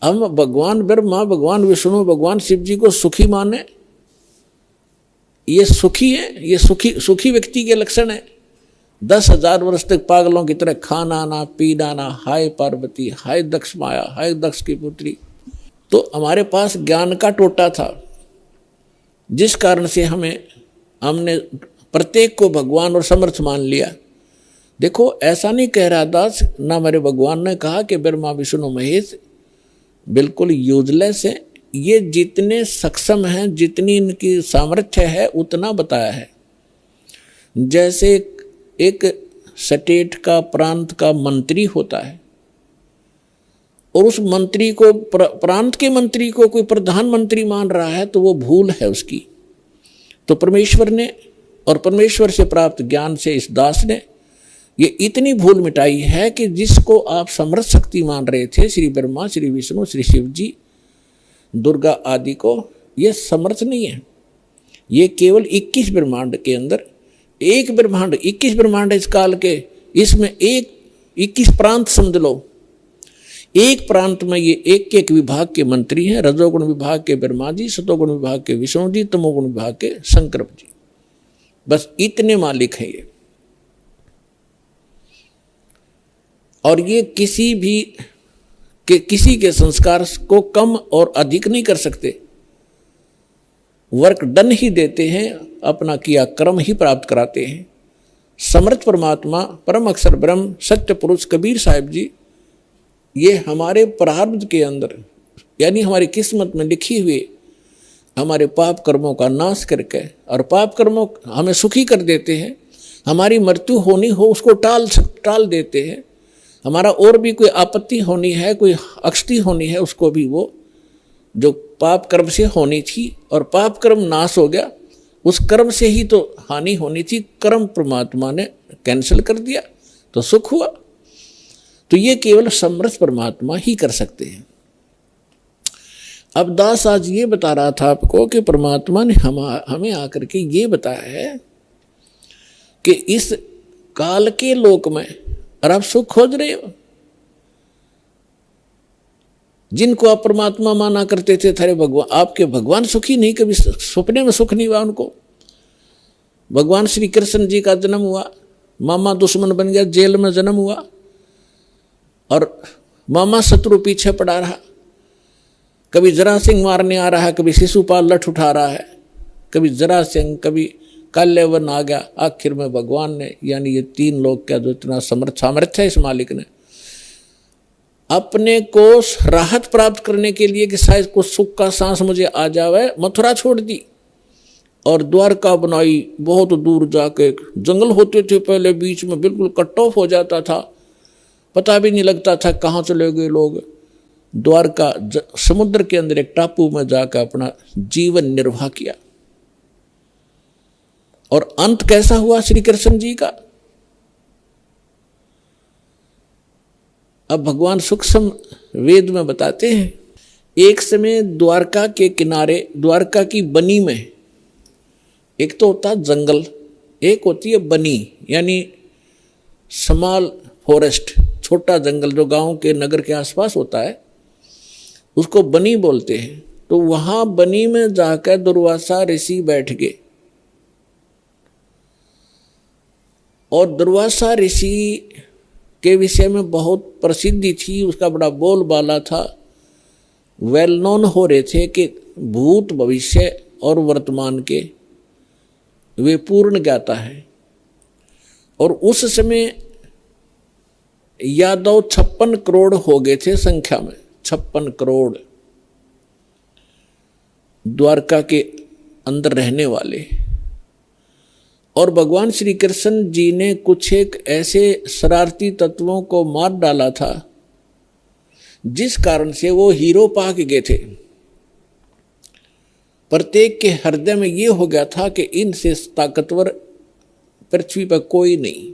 हम भगवान ब्रह्मा, भगवान विष्णु, भगवान शिव जी को सुखी माने, ये सुखी है, ये सुखी व्यक्ति के लक्षण है। 10,000 वर्ष तक पागलों की तरह खाना ना पीना ना, हाय पार्वती, हाय दक्ष माया, हाय दक्ष की पुत्री, तो हमारे पास ज्ञान का टोटा था, जिस कारण से हमने प्रत्येक को भगवान और समर्थ मान लिया। देखो ऐसा नहीं कह रहा दास, ना मेरे भगवान ने कहा कि ब्रह्मा विष्णु महेश बिल्कुल यूजलेस है। ये जितने सक्षम हैं, जितनी इनकी सामर्थ्य है उतना बताया है। जैसे एक स्टेट का, प्रांत का मंत्री होता है और उस मंत्री को, प्रांत के मंत्री को कोई प्रधानमंत्री मान रहा है तो वो भूल है उसकी। तो परमेश्वर ने और परमेश्वर से प्राप्त ज्ञान से इस दास ने ये इतनी भूल मिटाई है कि जिसको आप समर्थ शक्ति मान रहे थे, श्री ब्रह्मा, श्री विष्णु, श्री शिव जी, दुर्गा आदि को, ये समर्थ नहीं है। ये केवल 21 ब्रह्मांड के अंदर एक ब्रह्मांड, 21 ब्रह्मांड इस काल के, इसमें 21 प्रांत समझ लो। एक प्रांत में ये एक एक विभाग के मंत्री हैं। रजोगुण विभाग के ब्रह्मा जी, सतोगुण विभाग के विष्णु जी, तमोगुण विभाग के शंकर जी। बस इतने मालिक हैं ये। और ये किसी के संस्कार को कम और अधिक नहीं कर सकते। वर्क डन ही देते हैं, अपना किया कर्म ही प्राप्त कराते हैं। समर्थ परमात्मा, परम अक्षर ब्रह्म, सत्य पुरुष कबीर साहिब जी, ये हमारे प्रारब्ध के अंदर, यानी हमारी किस्मत में लिखी हुई हमारे पाप कर्मों का नाश करके, और पाप कर्मों हमें सुखी कर देते हैं। हमारी मृत्यु होनी हो उसको टाल देते हैं। हमारा और भी कोई आपत्ति होनी है, कोई अक्षति होनी है, उसको भी वो जो पाप कर्म से होनी थी और पाप कर्म नाश हो गया, उस कर्म से ही तो हानि होनी थी, कर्म परमात्मा ने कैंसिल कर दिया तो सुख हुआ। तो ये केवल समर्थ परमात्मा ही कर सकते हैं। अब दास आज ये बता रहा था आपको कि परमात्मा ने हमें आकर के ये बताया है कि इस काल के लोक में, और आप सुख खोज रहे हो, जिनको आप परमात्मा माना करते थे, थारे भगवान, आपके भगवान सुखी नहीं, कभी सपने में सुख नहीं हुआ उनको। भगवान श्री कृष्ण जी का जन्म हुआ, मामा दुश्मन बन गया, जेल में जन्म हुआ, और मामा शत्रु पीछे पड़ा रहा। कभी जरा सिंह मारने आ रहा है, कभी शिशुपाल लठ उठा रहा है, कभी जरा सिंह, कभी काल्यवन आ गया। आखिर में भगवान ने, यानी ये तीन लोग का जो इतना सामर्थ्य है इस मालिक ने, अपने को राहत प्राप्त करने के लिए कि शायद कुछ सुख का सांस मुझे आ जावे, मथुरा छोड़ दी और द्वारका बनाई। बहुत दूर जाके जंगल होते थे पहले, बीच में बिल्कुल कट ऑफ हो जाता था, पता भी नहीं लगता था कहाँ चले गए लोग। द्वारका समुद्र के अंदर एक टापू में जाकर अपना जीवन निर्वाह किया। और अंत कैसा हुआ श्री कृष्ण जी का? अब भगवान सूक्ष्म वेद में बताते हैं, एक समय द्वारका के किनारे, द्वारका की बनी में, एक तो होता जंगल, एक होती है बनी, यानी स्मॉल फॉरेस्ट, छोटा जंगल जो गांव के, नगर के आसपास होता है, उसको बनी बोलते हैं। तो वहां बनी में जाकर दुर्वासा ऋषि बैठ गए, और दुर्वासा ऋषि के विषय में बहुत प्रसिद्धि थी, उसका बड़ा बोलबाला था, वेल नोन हो रहे थे कि भूत, भविष्य और वर्तमान के वे पूर्ण ज्ञाता है। और उस समय यादव 56 करोड़ हो गए थे संख्या में, 56 करोड़ द्वारका के अंदर रहने वाले। और भगवान श्री कृष्ण जी ने कुछ एक ऐसे शरारती तत्वों को मार डाला था, जिस कारण से वो हीरो पाक गए थे। प्रत्येक के हृदय में ये हो गया था कि इनसे ताकतवर पृथ्वी पर कोई नहीं,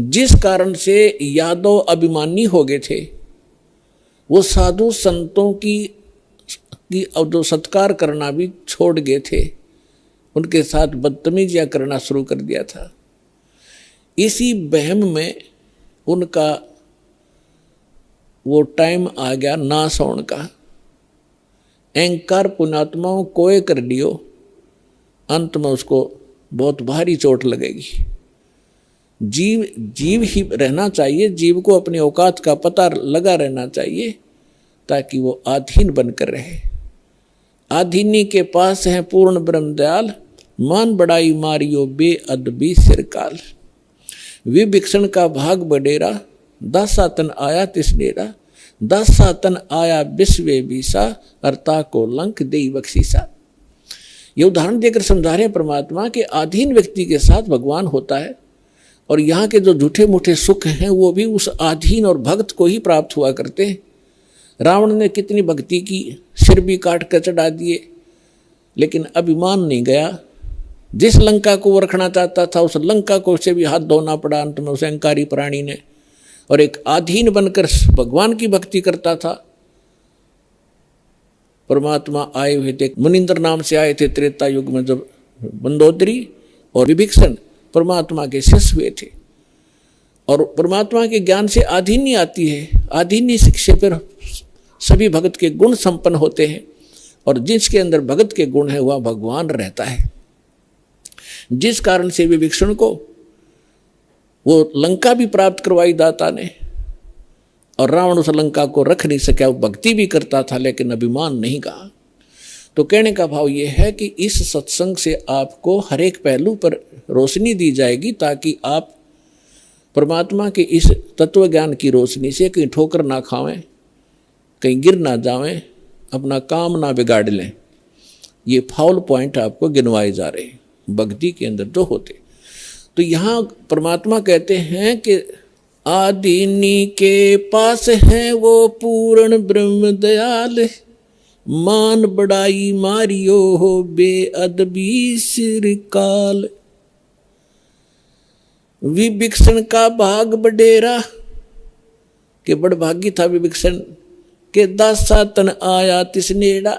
जिस कारण से यादव अभिमानी हो गए थे। वो साधु संतों की जो सत्कार करना भी छोड़ गए थे, उनके साथ बदतमीजियां करना शुरू कर दिया था। इसी बहम में उनका वो टाइम आ गया नाश होने का। अहंकार पुण्यात्माओं कोय कर लियो, अंत में उसको बहुत भारी चोट लगेगी। जीव ही रहना चाहिए, जीव को अपनी औकात का पता लगा रहना चाहिए, ताकि वो आधीन बनकर रहे। आधीनी के पास है पूर्ण ब्रह्म दयाल, मान बढ़ाई मारियो बेअदबी सिरकाल। विभीषण का भाग बडेरा, दासा तन आया तिसनेरा, दासा तन आया विश्वे बीसा, अर्ता को लंक देई बख्शीसा। ये उदाहरण देकर समझा रहे हैं परमात्मा के अधीन व्यक्ति के साथ भगवान होता है, और यहाँ के जो झूठे मूठे सुख हैं वो भी उस अधीन और भक्त को ही प्राप्त हुआ करते हैं। रावण ने कितनी भक्ति की, सिर भी काट कर चढ़ा दिए, लेकिन अभिमान नहीं गया। जिस लंका को वो रखना चाहता था उस लंका को से भी हाथ धोना पड़ा अंत में उस अहंकारी प्राणी ने, और एक अधीन बनकर भगवान की भक्ति करता था। परमात्मा आए हुए थे, मुनिंद्र नाम से आए थे त्रेता युग में, जब मंदोदरी और विभीषण परमात्मा के शिष्य हुए थे। और परमात्मा के ज्ञान से आधीनी आती है, आधीनी शिक्षा पर सभी भगत के गुण संपन्न होते हैं, और जिसके अंदर भगत के गुण है वह भगवान रहता है। जिस कारण से विभीषण को वो लंका भी प्राप्त करवाई दाता ने, और रावण उस लंका को रख नहीं सका। वो भक्ति भी करता था लेकिन अभिमान नहीं कहा। तो कहने का भाव ये है कि इस सत्संग से आपको हर एक पहलू पर रोशनी दी जाएगी, ताकि आप परमात्मा के इस तत्व ज्ञान की रोशनी से कहीं ठोकर ना खावें, कहीं गिर ना जावें, अपना काम ना बिगाड़ लें। ये फाउल पॉइंट आपको गिनवाए जा रहे हैं भक्ति के अंदर जो होते। तो यहाँ परमात्मा कहते हैं कि आदीनी के पास है वो पूर्ण ब्रह्म दयाल, मान बढ़ाई मारियो हो बेअदबी सिरकाल। विभीषण का भाग बडेरा, के बड़भागी था विभीषण, के दासा तन आया तिसनेड़ा,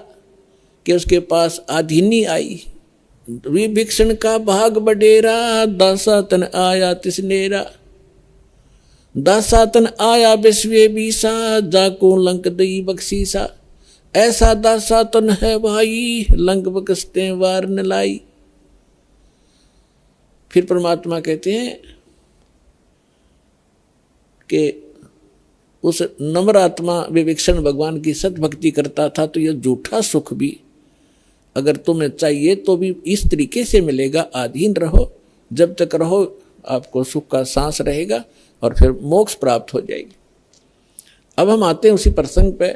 कि उसके पास आधीनी आई। विभीषण का भाग बडेरा, दासा तन आया तिसनेरा, दासा तन आया विश्वे बीसा, जाको लंक दई बख्शीसा। ऐसा दासा तन है भाई, लंक बख्शते वार न लाई। फिर परमात्मा कहते हैं कि उस नम्र आत्मा विभीषण भगवान की सतभक्ति करता था, तो यह झूठा सुख भी अगर तुम्हें चाहिए तो भी इस तरीके से मिलेगा। अधीन रहो, जब तक रहो आपको सुख का सांस रहेगा और फिर मोक्ष प्राप्त हो जाएगी। अब हम आते हैं उसी प्रसंग पे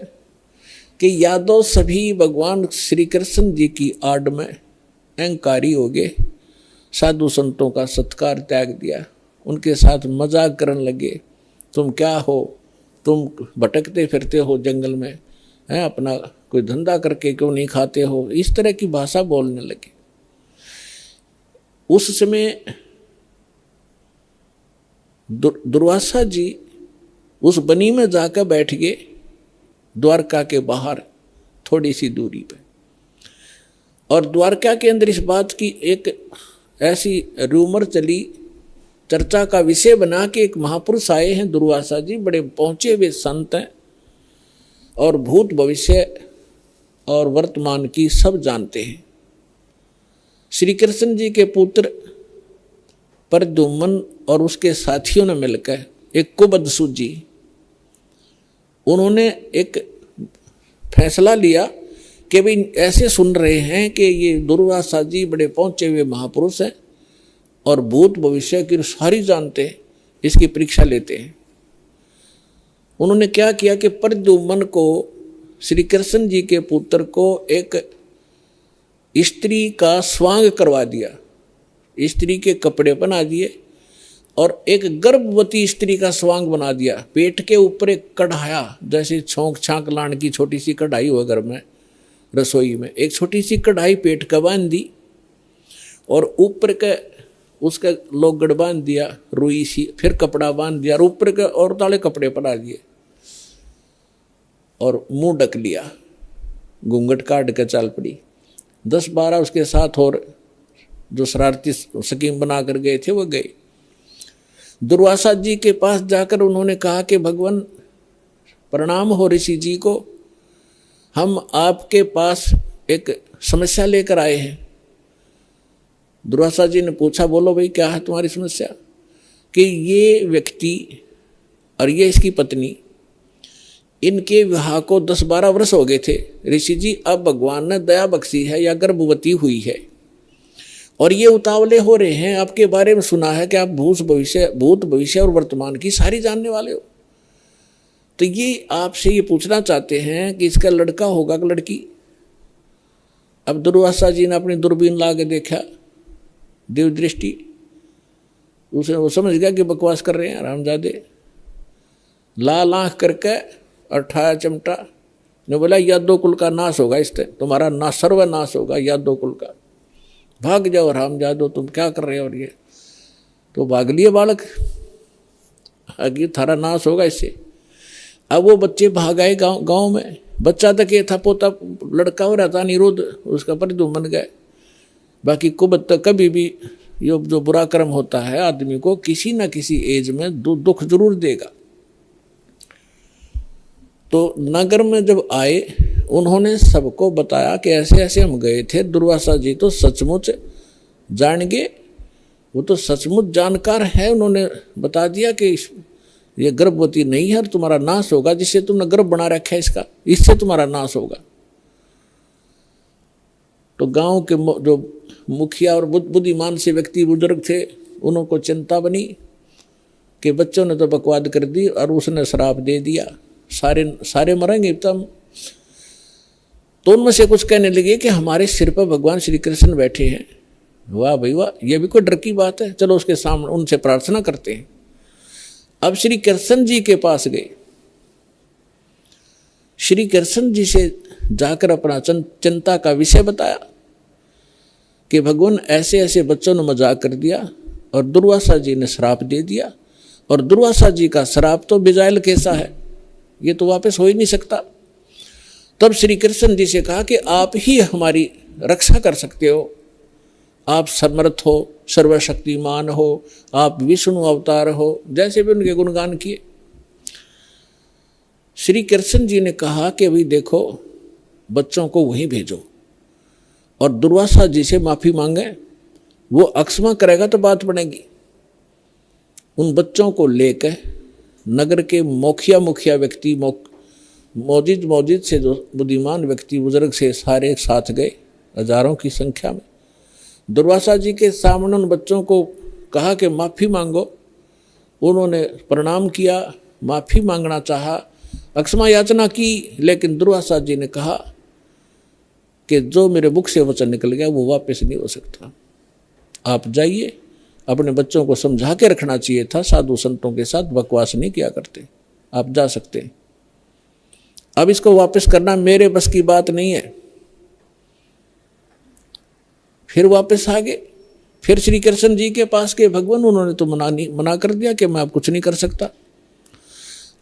कि यादव सभी भगवान श्री कृष्ण जी की आड़ में अहंकारी हो गए, साधु संतों का सत्कार त्याग दिया, उनके साथ मजाक करने लगे। तुम क्या हो, तुम भटकते फिरते हो जंगल में, हैं, अपना कोई धंधा करके क्यों नहीं खाते हो, इस तरह की भाषा बोलने लगे। उस समय दुर्वासा जी उस बनी में जाकर बैठ गए, द्वारका के बाहर थोड़ी सी दूरी पे। और द्वारका के अंदर इस बात की एक ऐसी रूमर चली, चर्चा का विषय बना के एक महापुरुष आए हैं दुर्वासा जी, बड़े पहुंचे हुए संत हैं और भूत भविष्य और वर्तमान की सब जानते हैं। श्री कृष्ण जी के पुत्र प्रद्युम्न और उसके साथियों ने मिलकर एक कुबद सूझी, उन्होंने एक फैसला लिया कि भाई ऐसे सुन रहे हैं कि ये दुर्वासा जी बड़े पहुंचे हुए महापुरुष हैं और भूत भविष्य की सारी जानते हैं, इसकी परीक्षा लेते हैं। उन्होंने क्या किया कि प्रद्युम्न को, श्री कृष्ण जी के पुत्र को, एक स्त्री का स्वांग करवा दिया, स्त्री के कपड़े बना दिए और एक गर्भवती स्त्री का स्वांग बना दिया। पेट के ऊपर एक कढ़ाया, जैसे छोंक छांक लाने की छोटी सी कढ़ाई हो घर में रसोई में, एक छोटी सी कढ़ाई पेट का बांध दी और ऊपर के उसका लोगड़ बांध दिया रुई सी, फिर कपड़ा बांध दिया और ऊपर के और ताले कपड़े पड़ा दिए और मुंह ढक लिया, घूंघट काट के चल पड़ी। 10-12 उसके साथ और जो शरारती स्कीम बना कर गए थे वो गए। दुर्वासा जी के पास जाकर उन्होंने कहा कि भगवान प्रणाम हो ऋषि जी को, हम आपके पास एक समस्या लेकर आए हैं। दुर्वासा जी ने पूछा, बोलो भाई क्या है तुम्हारी समस्या? कि ये व्यक्ति और ये इसकी पत्नी इनके विवाह को 10-12 वर्ष हो गए थे। ऋषि जी अब भगवान ने दया बख्शी है या गर्भवती हुई है और ये उतावले हो रहे हैं, आपके बारे में सुना है कि आप भूत भविष्य और वर्तमान की सारी जानने वाले हो, तो ये आपसे ये पूछना चाहते हैं कि इसका लड़का होगा कि लड़की। अब दुर्वासा जी ने अपनी दूरबीन ला के देखा, देव दृष्टि, उसे वो समझ गया कि बकवास कर रहे हैं रामजादे। लाल आंख करके और ठाया चिमटा ने बोला यादव कुल का नाश होगा, इससे तुम्हारा ना सर्वनाश होगा यादव कुल का, भाग जाओ रामजादो, तुम क्या कर रहे हो। और ये तो भाग लिए बालक, आगे थारा नाश होगा इससे। अब वो बच्चे भाग आए गाँव में, बच्चा तक ये था, पोता लड़का हो रहा था निरुद्ध, उसका परिधुम बन गए। बाकी कुबत तक कभी भी ये जो बुरा कर्म होता है आदमी को किसी न किसी एज में दुख जरूर देगा। तो नगर में जब आए उन्होंने सबको बताया कि ऐसे ऐसे हम गए थे। दुर्वासा जी तो सचमुच जान गए, वो तो सचमुच जानकार है। उन्होंने बता दिया कि ये गर्भवती नहीं है और तुम्हारा नाश होगा, जिससे तुमने गर्भ बना रखा है इसका, इससे तुम्हारा नाश होगा। तो गांव के जो मुखिया और बुद्धिमान से व्यक्ति बुजुर्ग थे, उनको चिंता बनी कि बच्चों ने तो बकवाद कर दी और उसने श्राप दे दिया, सारे मरेंगे तब। तो उनमें से कुछ कहने लगे कि हमारे सिर पर भगवान श्री कृष्ण बैठे हैं। वाह भाई वाह, ये भी कोई डर की बात है, चलो उसके सामने उनसे प्रार्थना करते हैं। अब श्री कृष्ण जी के पास गए, श्री कृष्ण जी से जाकर अपना चिंता का विषय बताया कि भगवान ऐसे ऐसे बच्चों ने मजाक कर दिया और दुर्वासा जी ने श्राप दे दिया, और दुर्वासा जी का श्राप तो बिजाइल कैसा है, ये तो वापस हो ही नहीं सकता। तब श्री कृष्ण जी से कहा कि आप ही हमारी रक्षा कर सकते हो, आप समर्थ हो, सर्वशक्तिमान हो, आप विष्णु अवतार हो, जैसे भी उनके गुणगान किए। श्री कृष्ण जी ने कहा कि भाई देखो, बच्चों को वहीं भेजो और दुर्वासा जी से माफी मांगे, वो अक्षमा करेगा तो बात बनेगी। उन बच्चों को लेकर नगर के मुखिया व्यक्ति, मौजिद से जो बुद्धिमान व्यक्ति बुजुर्ग से सारे साथ गए, हजारों की संख्या में। दुर्वासा जी के सामने उन बच्चों को कहा कि माफ़ी मांगो। उन्होंने प्रणाम किया, माफ़ी मांगना चाहा, अक्षमा याचना की, लेकिन दुर्वासा जी ने कहा कि जो मेरे मुख से वचन निकल गया वो वापस नहीं हो सकता। आप जाइए, अपने बच्चों को समझा के रखना चाहिए था, साधु संतों के साथ बकवास नहीं किया करते, आप जा सकते हैं। अब इसको वापस करना मेरे बस की बात नहीं है। फिर वापस आ गए, फिर श्री कृष्ण जी के पास के भगवान, उन्होंने तो मना कर दिया कि मैं अब कुछ नहीं कर सकता।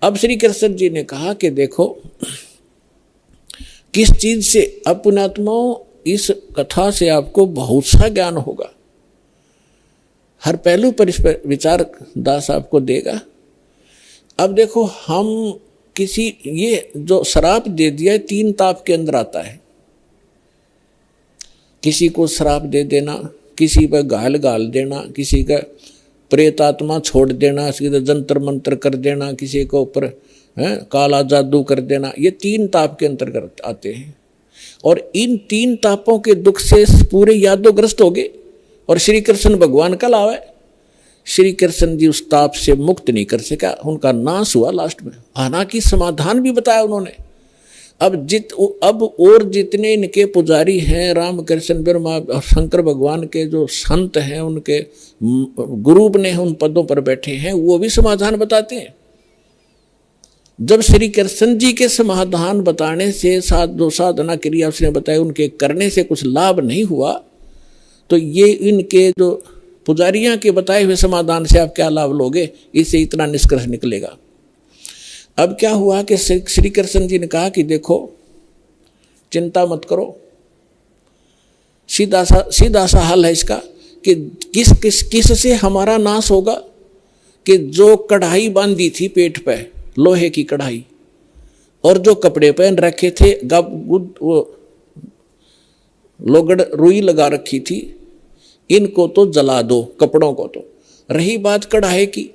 अब श्री कृष्ण जी ने कहा कि देखो, किस चीज से, अब पुण्यात्माओं इस कथा से आपको बहुत सा ज्ञान होगा, हर पहलू पर इस पर विचार दास आपको देगा। अब देखो, हम किसी, ये जो श्राप दे दिया है 3 ताप के अंदर आता है। किसी को श्राप दे देना, किसी पर गाल देना, किसी का प्रेत आत्मा छोड़ देना, किसी का जंतर मंत्र कर देना, किसी के ऊपर काला जादू कर देना, ये 3 ताप के अंतर्गत आते हैं। और इन 3 तापों के दुख से पूरे यादोग्रस्त हो गए। और श्री कृष्ण भगवान कल आवे, श्री कृष्ण जी उस ताप से मुक्त नहीं कर सका, उनका नाश हुआ लास्ट में। हालांकि समाधान भी बताया उन्होंने। अब और जितने इनके पुजारी हैं, राम कृष्ण ब्रह्मा और शंकर भगवान के जो संत हैं, उनके गुरु ने उन पदों पर बैठे हैं, वो भी समाधान बताते हैं। जब श्री कृष्ण जी के समाधान बताने से जो साधना क्रिया उसने बताया, उनके करने से कुछ लाभ नहीं हुआ, तो ये इनके जो पुजारियां के बताए हुए समाधान से आप क्या लाभ लोगे, इससे इतना निष्कर्ष निकलेगा। अब क्या हुआ कि श्री कृष्ण जी ने कहा कि देखो, चिंता मत करो, सीधा सा हल है इसका कि किस से हमारा नाश होगा, कि जो कढ़ाई बांधी थी पेट पे, लोहे की कढ़ाई, और जो कपड़े पहन रखे थे, वो लोगड़ रुई लगा रखी थी, इनको तो जला दो, कपड़ों को तो। रही बात कढ़ाई की,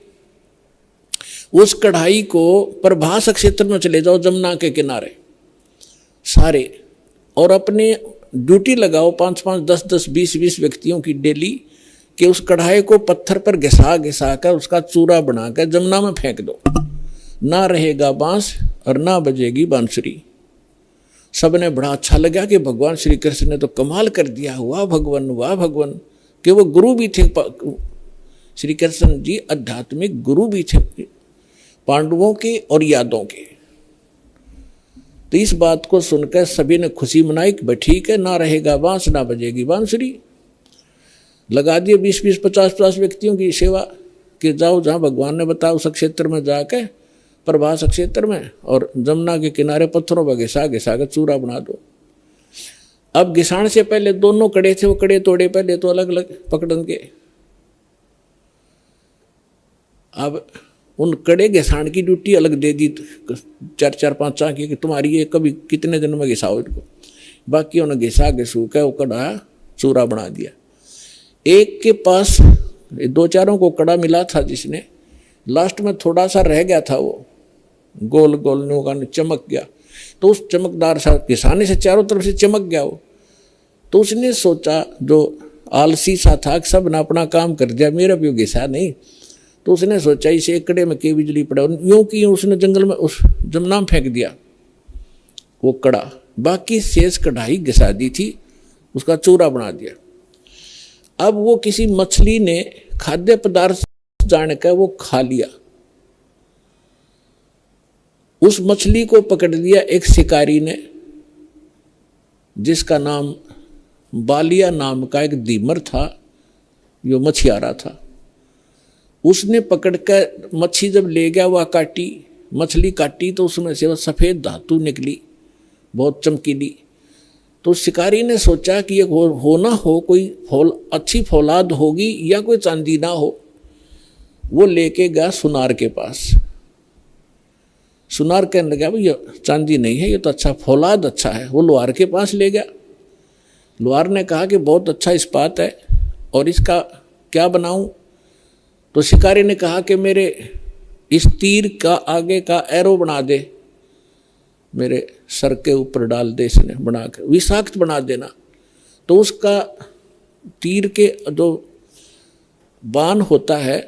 उस कढ़ाई को प्रभास क्षेत्र में चले जाओ, जमुना के किनारे सारे, और अपने ड्यूटी लगाओ 5-5, 10-10, 20-20 व्यक्तियों की डेली, कि उस कढ़ाई को पत्थर पर घिसा घिसा कर उसका चूरा बनाकर जमुना में फेंक दो। ना रहेगा बांस और ना बजेगी बांसुरी। सबने बड़ा अच्छा लगा कि भगवान श्री कृष्ण ने तो कमाल कर दिया, वाह भगवान, वाह भगवान। कि वो गुरु भी थे, श्री कृष्ण जी आध्यात्मिक गुरु भी थे पांडवों के और यादवों के। तो इस बात को सुनकर सभी ने खुशी मनाई कि ठीक है, ना रहेगा बांस ना बजेगी बांसुरी। लगा दिए 20-20, 50-50 व्यक्तियों की सेवा कि जाओ जहाँ भगवान ने बताया उस क्षेत्र में जाके, प्रभास क्षेत्र में, और जमुना के किनारे पत्थरों पर घिसा घिसा कर चूरा बना दो। अब घिसाण से पहले दोनों कड़े थे, वो कड़े तोड़े पहले तो अलग अलग पकड़न के। अब उन कड़े घिसाण की ड्यूटी अलग दे दी 4-4, 5 की, कि तुम्हारी ये कभी कितने दिन में घिसाओ इनको। बाकी उन्हें घिसा घिसू के वो कड़ा चूरा बना दिया। एक के पास 2-4 को कड़ा मिला था, जिसने लास्ट में थोड़ा सा रह गया था, वो गोल गोल नौका चमक गया। तो उस चमकदार सा घिसाने से चारों तरफ से चमक गया वो। तो उसने सोचा, जो आलसी सा था, सब ने अपना काम कर दिया, मेरा भी घिसा नहीं। तो उसने सोचा इसे एक कड़े में के बिजली पड़ा, यूं की उसने जंगल में उस जमुना में फेंक दिया वो कड़ा। बाकी शेष कढ़ाई घिसा दी थी, उसका चूरा बना दिया। अब वो किसी मछली ने खाद्य पदार्थ जानकर वो खा लिया। उस मछली को पकड़ लिया एक शिकारी ने, जिसका नाम बालिया नाम का एक दीमर था, जो मछियारा था। उसने पकड़कर मच्छी जब ले गया, वह काटी, मछली काटी तो उसमें से वो सफ़ेद धातु निकली, बहुत चमकीली। तो शिकारी ने सोचा कि ये हो ना हो कोई अच्छी फौलाद होगी या कोई चांदी ना हो। वो लेके गया सुनार के पास। सुनार कहने लगा, भाई ये चांदी नहीं है, ये तो अच्छा फौलाद अच्छा है। वो लोहार के पास ले गया। लोहार ने कहा कि बहुत अच्छा इस्पात है, और इसका क्या बनाऊं? तो शिकारी ने कहा कि मेरे इस तीर का आगे का एरो बना दे, मेरे सर के ऊपर डाल दे, इसने बना कर विषाक्त बना देना। तो उसका तीर के जो बाण होता है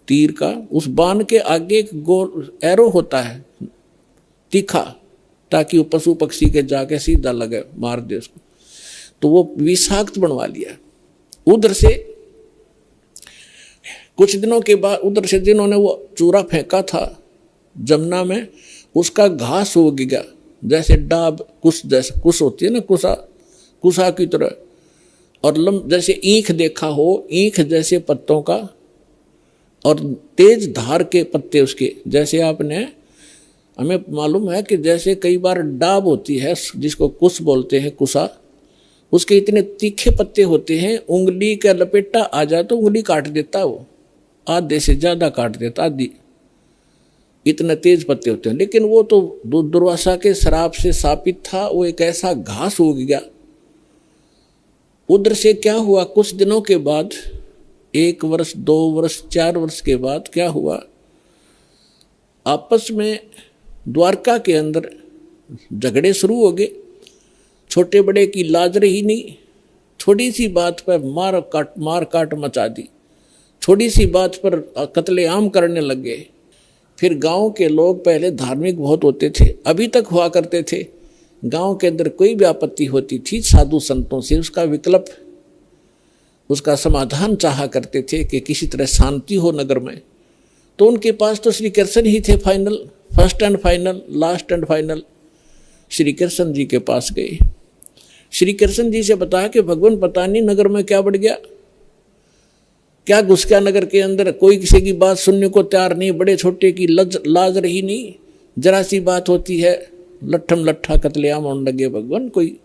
तीर का, उस बाण के आगे एक गोल एरो होता है तीखा, ताकि वो पशु पक्षी के जाके सीधा लगे, मार दे उसको। तो वो विषाक्त बनवा लिया। उधर से कुछ दिनों के बाद, उधर से जिन्होंने वो चूरा फेंका था जमुना में, उसका घास हो गया, जैसे डाब कुश, जैसे कुश होती है ना, कुशा की तरह, और जैसे ईख देखा हो, ईख जैसे पत्तों का, और तेज धार के पत्ते उसके। जैसे आपने, हमें मालूम है कि जैसे कई बार डाब होती है जिसको कुश बोलते हैं, कुशा, उसके इतने तीखे पत्ते होते हैं, उंगली का लपेटा आ जाए तो उंगली काट देता, वो आधे से ज़्यादा काट देता, आधी, इतने तेज पत्ते होते हैं। लेकिन वो तो दुर्वासा के श्राप से शापित था, वो एक ऐसा घास हो गया। उधर से क्या हुआ, कुछ दिनों के बाद, 1 वर्ष, 2 वर्ष, 4 वर्ष के बाद क्या हुआ, आपस में द्वारका के अंदर झगड़े शुरू हो गए। छोटे बड़े की लाज रही नहीं, थोड़ी सी बात पर मार काट मचा दी, थोड़ी सी बात पर कत्लेआम करने लग गए। फिर गांव के लोग पहले धार्मिक बहुत होते थे, अभी तक हुआ करते थे। गांव के अंदर कोई भी आपत्ति होती थी, साधु संतों से उसका विकल्प, उसका समाधान चाहा करते थे कि किसी तरह शांति हो नगर में। तो उनके पास तो श्री कृष्ण ही थे final, first and final, last and final. Shri Krishna ji के पास गए। श्री कृष्ण जी से बताया कि भगवान पता नहीं नगर में क्या बढ़ गया, क्या घुस गया नगर के अंदर, कोई किसी की बात सुनने को तैयार नहीं, बड़े छोटे की लाज रही नहीं, जरा सी बात होती है लट्ठम लट्ठा कत्लेआम होने लगे। भगवान कोई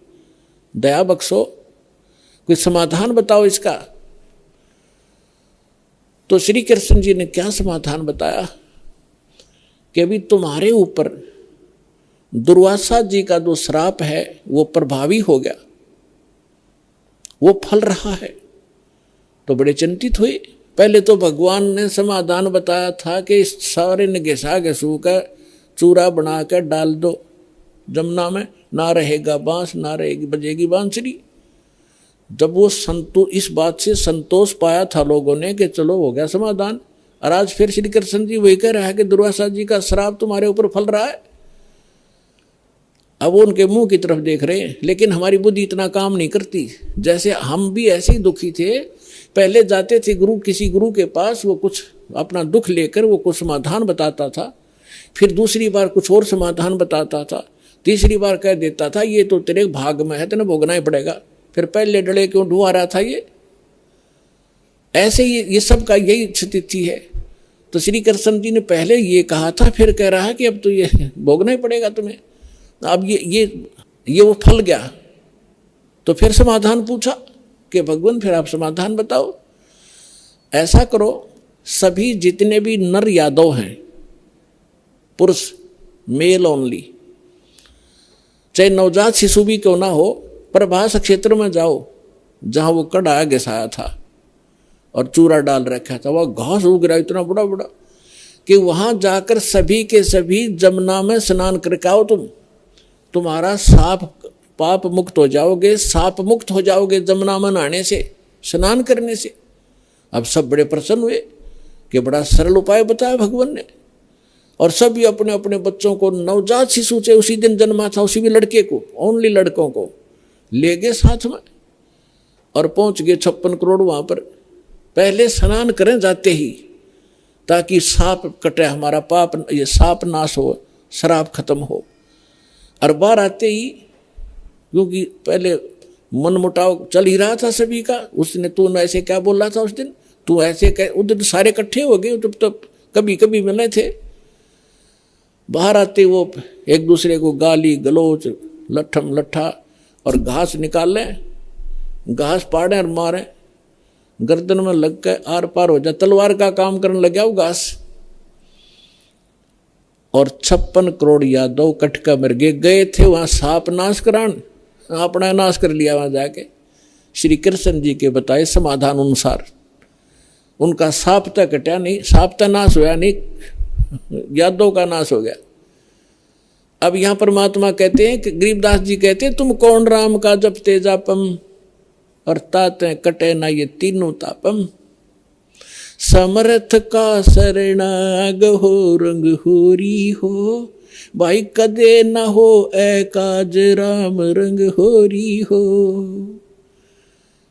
दया बख्शो, कोई समाधान बताओ इसका। तो श्री कृष्ण जी ने क्या समाधान बताया कि अभी तुम्हारे ऊपर दुर्वासा जी का जो श्राप है वो प्रभावी हो गया, वो फल रहा है। तो बड़े चिंतित हुए, पहले तो भगवान ने समाधान बताया था कि इस सारे ने घिसा घिसू का चूरा बना कर डाल दो जमुना में, ना रहेगा बांस ना रहेगी बजेगी बांसुरी। जब वो इस बात से संतोष पाया था लोगों ने कि चलो हो गया समाधान, और आज फिर श्री कृष्ण जी वही कह रहा है कि दुर्वासा जी का श्राप तुम्हारे ऊपर फल रहा है। अब वो उनके मुंह की तरफ देख रहे हैं, लेकिन हमारी बुद्धि इतना काम नहीं करती। जैसे हम भी ऐसे ही दुखी थे, पहले जाते थे किसी गुरु के पास, वो कुछ अपना दुख लेकर वो कुछ समाधान बताता था, फिर दूसरी बार कुछ और समाधान बताता था, तीसरी बार कह देता था ये तो तेरे भाग में है, तेने भोगना ही पड़ेगा। फिर पहले डले क्यों ढुआ रहा था ये। ऐसे ही ये सब का यही स्थिति है। तो श्री कृष्ण जी ने पहले ये कहा था, फिर कह रहा है कि अब तो ये भोगना ही पड़ेगा तुम्हें। अब ये वो फल गया। तो फिर समाधान पूछा कि भगवान फिर आप समाधान बताओ। ऐसा करो, सभी जितने भी नर यादव हैं, पुरुष मेल ओनली, चाहे नवजात शिशु भी क्यों ना हो, प्रभास क्षेत्र में जाओ जहां वो कड़ा घिसाया था और चूरा डाल रखा था, वह घास उग रहा इतना बड़ा बड़ा कि वहां जाकर सभी के सभी जमुना में स्नान करके आओ। तुम्हारा साप पाप मुक्त हो जाओगे, साप मुक्त हो जाओगे जमुना में नहाने से, स्नान करने से। अब सब बड़े प्रसन्न हुए कि बड़ा सरल उपाय बताया भगवान ने। और सभी अपने अपने बच्चों को, नवजात शिशु से उसी दिन जन्मा था उसी भी लड़के को, ओनली लड़कों को ले गए साथ में और पहुंच गए 56 करोड़ वहां पर। पहले स्नान करें जाते ही, ताकि साप कटे, हमारा पाप, ये साप नाश हो, शराब खत्म हो। और बाहर आते ही, क्योंकि पहले मनमुटाव चल ही रहा था सभी का, उसने तू ऐसे क्या बोल रहा था उस दिन, तू ऐसे कह, उधर सारे इकट्ठे हो गए, तो कभी कभी मिले थे। बाहर आते वो एक दूसरे को गाली गलोच लट्ठम लट्ठा और घास निकाल लें, घास पाड़े और मारे, गर्दन में लग के आर पार हो जाए, तलवार का काम करने लग गया वो घास। और 56 करोड़ यादव कटका मर गए थे वहां साप नाश करान, अपना नाश कर लिया वहां जाके। श्री कृष्ण जी के बताए समाधान अनुसार उनका साप तक कटा नहीं, साप तक नाश होया नहीं, यादव का नाश हो गया। अब यहां परमात्मा कहते हैं कि गरीबदास जी कहते हैं, तुम कौन राम का जपते जापम और ताते कटे ना ये तीनों तापम। समर्थ का शरणाग हो रंग होरी हो, भाई कदे न हो ए काज राम रंग होरी हो।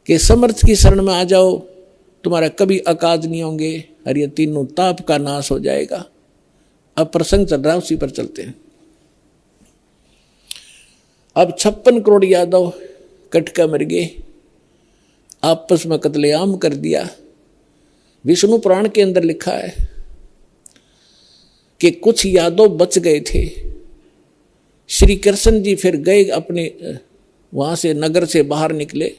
कि समर्थ की शरण में आ जाओ, तुम्हारा कभी अकाज नहीं होंगे और ये तीनों ताप का नाश हो जाएगा। अब प्रसंग चल रहा है, उसी पर चलते हैं। अब 56 करोड़ यादव कटका मर गए, आपस में कत्लेआम कर दिया। विष्णु पुराण के अंदर लिखा है कि कुछ यादव बच गए थे। श्री कृष्ण जी फिर गए अपने वहां से, नगर से बाहर निकले,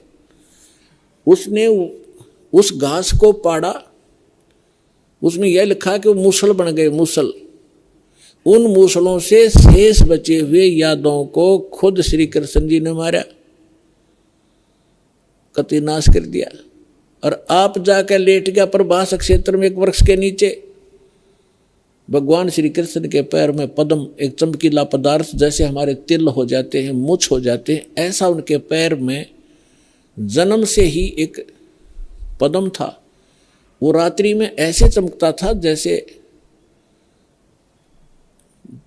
उसने उस घास को पाड़ा, उसमें यह लिखा कि वो मूसल बन गए, मूसल। उन मूसलों से शेष बचे हुए यादवों को खुद श्री कृष्ण जी ने मारा, कति नाश कर दिया। और आप जाकर लेट गया प्रभास क्षेत्र में एक वृक्ष के नीचे। भगवान श्री कृष्ण के पैर में पद्म, एक चमकीला पदार्थ, जैसे हमारे तिल हो जाते हैं, मुछ हो जाते हैं, ऐसा उनके पैर में जन्म से ही एक पद्म था। वो रात्रि में ऐसे चमकता था जैसे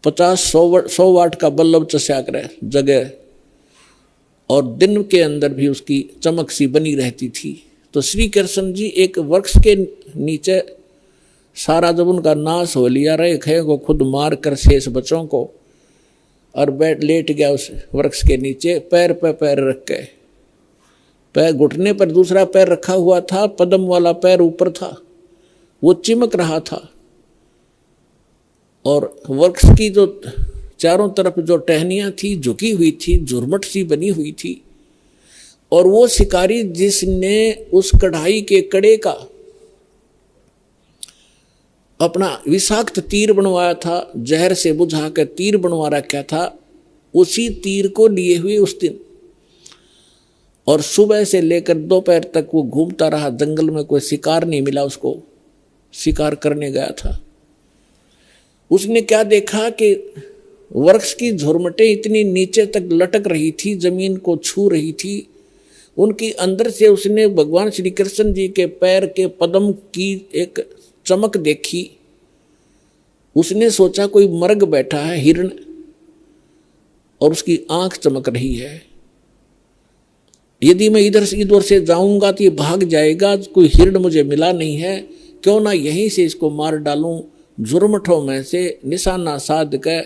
50-100 वाट का बल्ब चस्या करे जगह, और दिन के अंदर भी उसकी चमक सी बनी रहती थी। तो श्री कृष्ण जी एक वृक्ष के नीचे, सारा जब उनका नाश हो लिया, रहे खे को खुद मार कर शेष बच्चों को, और लेट गया उस वृक्ष के नीचे, पैर पे पैर रख के, पैर घुटने पर दूसरा पैर रखा हुआ था, पद्म वाला पैर ऊपर था, वो चिमक रहा था। और वृक्ष की जो चारों तरफ जो टहनियां थी झुकी हुई थी, झुरमट सी बनी हुई थी। और वो शिकारी जिसने उस कढ़ाई के कड़े का अपना विषाक्त तीर बनवाया था, जहर से बुझा कर तीर बनवा रखा था, उसी तीर को लिए हुए उस दिन और सुबह से लेकर दोपहर तक वो घूमता रहा जंगल में, कोई शिकार नहीं मिला उसको, शिकार करने गया था। उसने क्या देखा कि वृक्ष की झुरमटें इतनी नीचे तक लटक रही थी, जमीन को छू रही थी, उनकी अंदर से उसने भगवान श्री कृष्ण जी के पैर के पद्म की एक चमक देखी। उसने सोचा कोई मर्ग बैठा है हिरण, और उसकी आंख चमक रही है, यदि मैं इधर से इधर से जाऊंगा तो ये भाग जाएगा, कोई हिरण मुझे मिला नहीं है, क्यों ना यहीं से इसको मार डालूं। झुरमठों में से निशाना साध के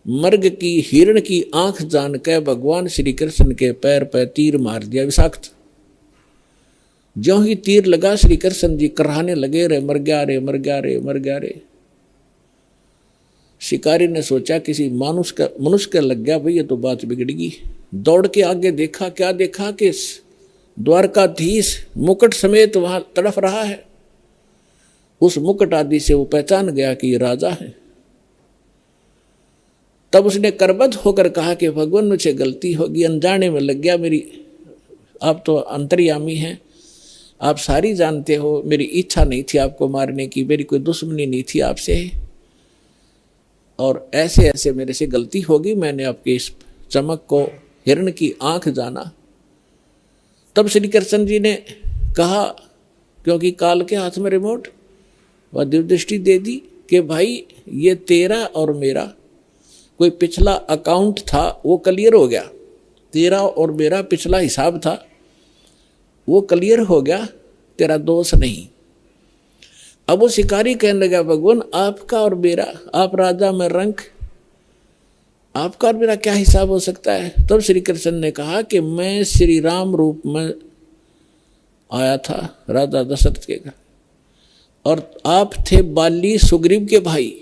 मर्ग की हिरण की आंख जान के भगवान श्री कृष्ण के पैर पर तीर मार दिया विषाक्त। ज्यों ही तीर लगा श्री कृष्ण जी कराहने लगे, रे मर गया रे, मर गया रे, मर गया रे। शिकारी ने सोचा किसी मनुष्य का लग गया भाई, ये तो बात बिगड़गी। दौड़ के आगे देखा, क्या देखा कि द्वारकाधीश मुकुट समेत वहां तड़फ रहा है। उस मुकुट आदि से वो पहचान गया कि ये राजा है। तब उसने करबद्ध होकर कहा कि भगवान मुझे गलती होगी, अनजाने में लग गया मेरी, आप तो अंतर्यामी हैं, आप सारी जानते हो, मेरी इच्छा नहीं थी आपको मारने की, मेरी कोई दुश्मनी नहीं थी आपसे, और ऐसे ऐसे मेरे से गलती होगी, मैंने आपके इस चमक को हिरण की आंख जाना। तब श्री कृष्ण जी ने कहा, क्योंकि काल के हाथ में रिमोट, वह दिव्य दृष्टि दे दी कि भाई ये तेरा और मेरा कोई पिछला अकाउंट था, वो क्लियर हो गया। तेरा और मेरा पिछला हिसाब था, वो क्लियर हो गया, तेरा दोष नहीं। अब वो शिकारी कहने लगा, भगवान आपका और मेरा, आप राजा में रंक, आपका और मेरा क्या हिसाब हो सकता है। तब श्री कृष्ण ने कहा कि मैं श्री राम रूप में आया था राजा दशरथ के घर, और आप थे बाली सुग्रीव के भाई।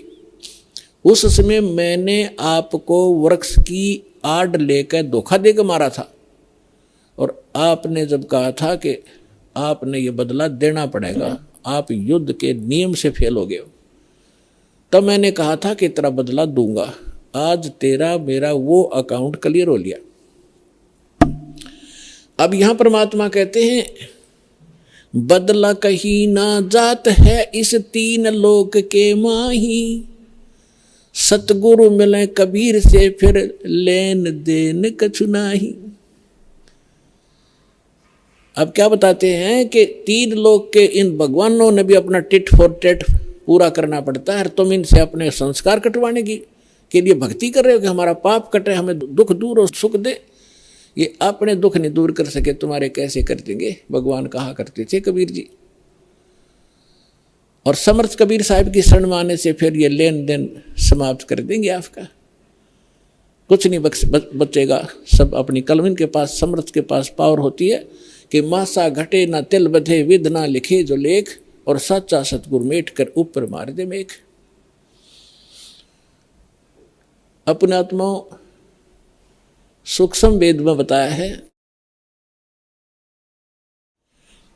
उस समय मैंने आपको वृक्ष की आड़ लेकर धोखा देकर मारा था, और आपने जब कहा था कि आपने ये बदला देना पड़ेगा, आप युद्ध के नियम से फेल हो गए हो, तब मैंने कहा था कि तेरा बदला दूंगा। आज तेरा मेरा वो अकाउंट क्लियर हो लिया। अब यहां परमात्मा कहते हैं, बदला कहीं ना जात है इस तीन लोक के माही, सतगुरु मिले कबीर से फिर लेन देन कछु नाही। अब क्या बताते हैं कि तीन लोक के इन भगवानों ने भी अपना टिट फॉर टेट पूरा करना पड़ता है। तुम इनसे अपने संस्कार कटवाने की के लिए भक्ति कर रहे हो कि हमारा पाप कटे, हमें दुख दूर और सुख दे। ये अपने दुख नहीं दूर कर सके, तुम्हारे कैसे कर देंगे, भगवान कहा करते थे कबीर जी। और समर्थ कबीर साहब की शरण में आने से फिर ये लेन देन समाप्त कर देंगे आपका, कुछ नहीं बचेगा। सब अपनी कलम के पास, समर्थ के पास पावर होती है कि मासा घटे ना तिल बधे, विद ना लिखे जो लेख, और सच्चा सतगुरु मेट कर ऊपर मार दे मेघ। अपने आत्माओं सूक्ष्म वेद में बताया है,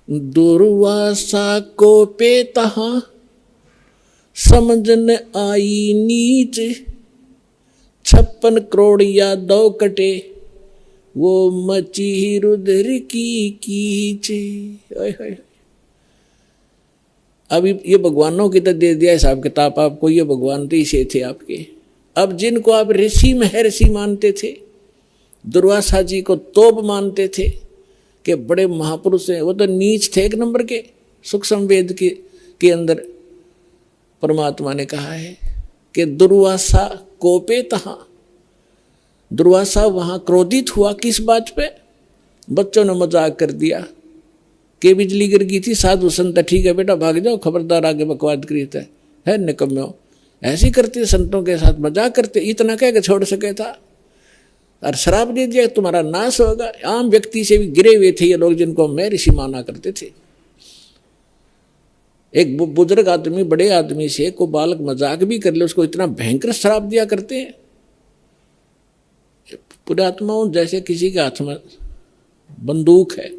दुर्वासा को पे तहा समझ न आई नीच, 56 करोड़ या 2 कटे वो मची रुद्र की कीचे। अब ये भगवानों की तो दे दिया हिसाब किताब आपको, ये भगवान तो इसे थे आपके। अब जिनको आप ऋषि महर्षि मानते थे, दुर्वासा जी को तोप मानते थे कि बड़े महापुरुष हैं, वो तो नीच थे एक नंबर के। सूक्ष्म वेद के अंदर परमात्मा ने कहा है कि दुर्वासा कोपे तहा, दुर्वासा वहां क्रोधित हुआ। किस बात पे? बच्चों ने मजाक कर दिया कि बिजली गिर गई थी, साधु संत ठीक है बेटा भाग जाओ, खबरदार आगे बकवाद करीत है निकम्यो। ऐसे करते संतों के साथ मजाक करते, इतना कह के छोड़ सके था, और शराब दे दिया तुम्हारा नाश होगा। आम व्यक्ति से भी गिरे हुए थे ये लोग, जिनको मैं ऋषि माना करते थे। एक बुजुर्ग आदमी बड़े आदमी से को बालक मजाक भी कर ले, उसको इतना भयंकर शराब दिया करते हैं। पुण्यात्माओं, जैसे किसी के हाथ में बंदूक है,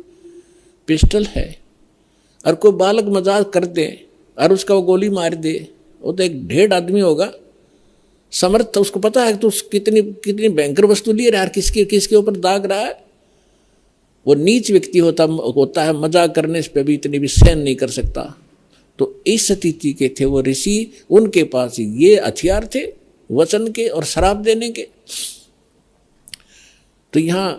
पिस्टल है, और कोई बालक मजाक कर दे और उसका वो गोली मार दे, वो तो एक ढेर आदमी होगा समर्थ, उसको पता है कि तो कितनी भयंकर वस्तु लिए यार, किसके ऊपर दाग रहा है। वो नीच व्यक्ति होता है, मजाक करने पे भी इतनी भी सहन नहीं कर सकता। तो इस स्थिति के थे वो ऋषि, उनके पास ये हथियार थे वचन के और शराब देने के। तो यहां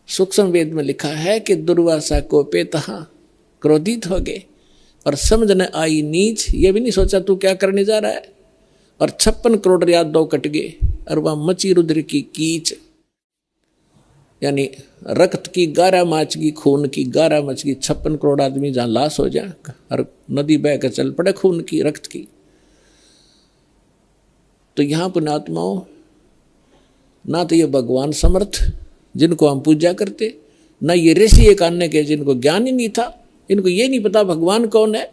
सूक्ष्म वेद में लिखा है कि दुर्वासा को पेतहा, क्रोधित हो गए और समझ न आई नीच, ये भी नहीं सोचा तू क्या करने जा रहा है। और 56 करोड़ यादव कट गए और वह मची रुद्र की कीच, यानी रक्त की 11 माच की, खून की 11 मच की, 56 करोड़ आदमी जहां लाश हो जाए और नदी बह कर चल पड़े खून की, रक्त की। तो यहां पुण्यात्माओं, ना तो ये भगवान समर्थ जिनको हम पूजा करते, ना ये ऋषि एक अन्य के जिनको ज्ञान ही नहीं था, इनको ये नहीं पता भगवान कौन है।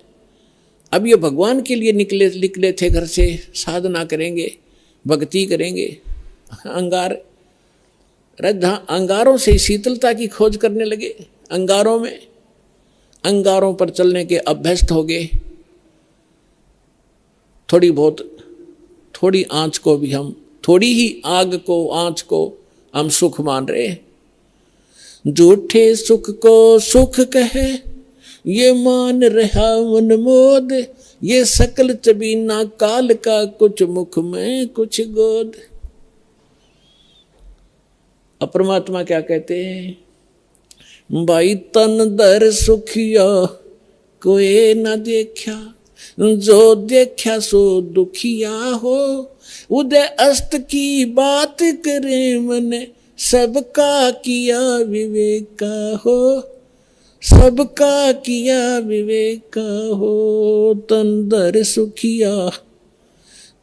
अब ये भगवान के लिए निकले थे घर से, साधना करेंगे, भक्ति करेंगे, अंगार अंगारों से शीतलता की खोज करने लगे। अंगारों पर चलने के अभ्यस्त हो गए। थोड़ी आंच को भी हम, थोड़ी ही आग को, आंच को हम सुख मान रहे। झूठे सुख को सुख कहे, ये मान रहा मन मोद, ये सकल चबीना काल का, कुछ मुख में कुछ गोद। परमात्मा क्या कहते हैं, भाई तन दर सुखिया कोई न देखा, जो देखा सो दुखिया हो, उदय अस्त की बात करे मन, सबका किया विवेका हो, सबका किया विवेका हो। तन दर सुखिया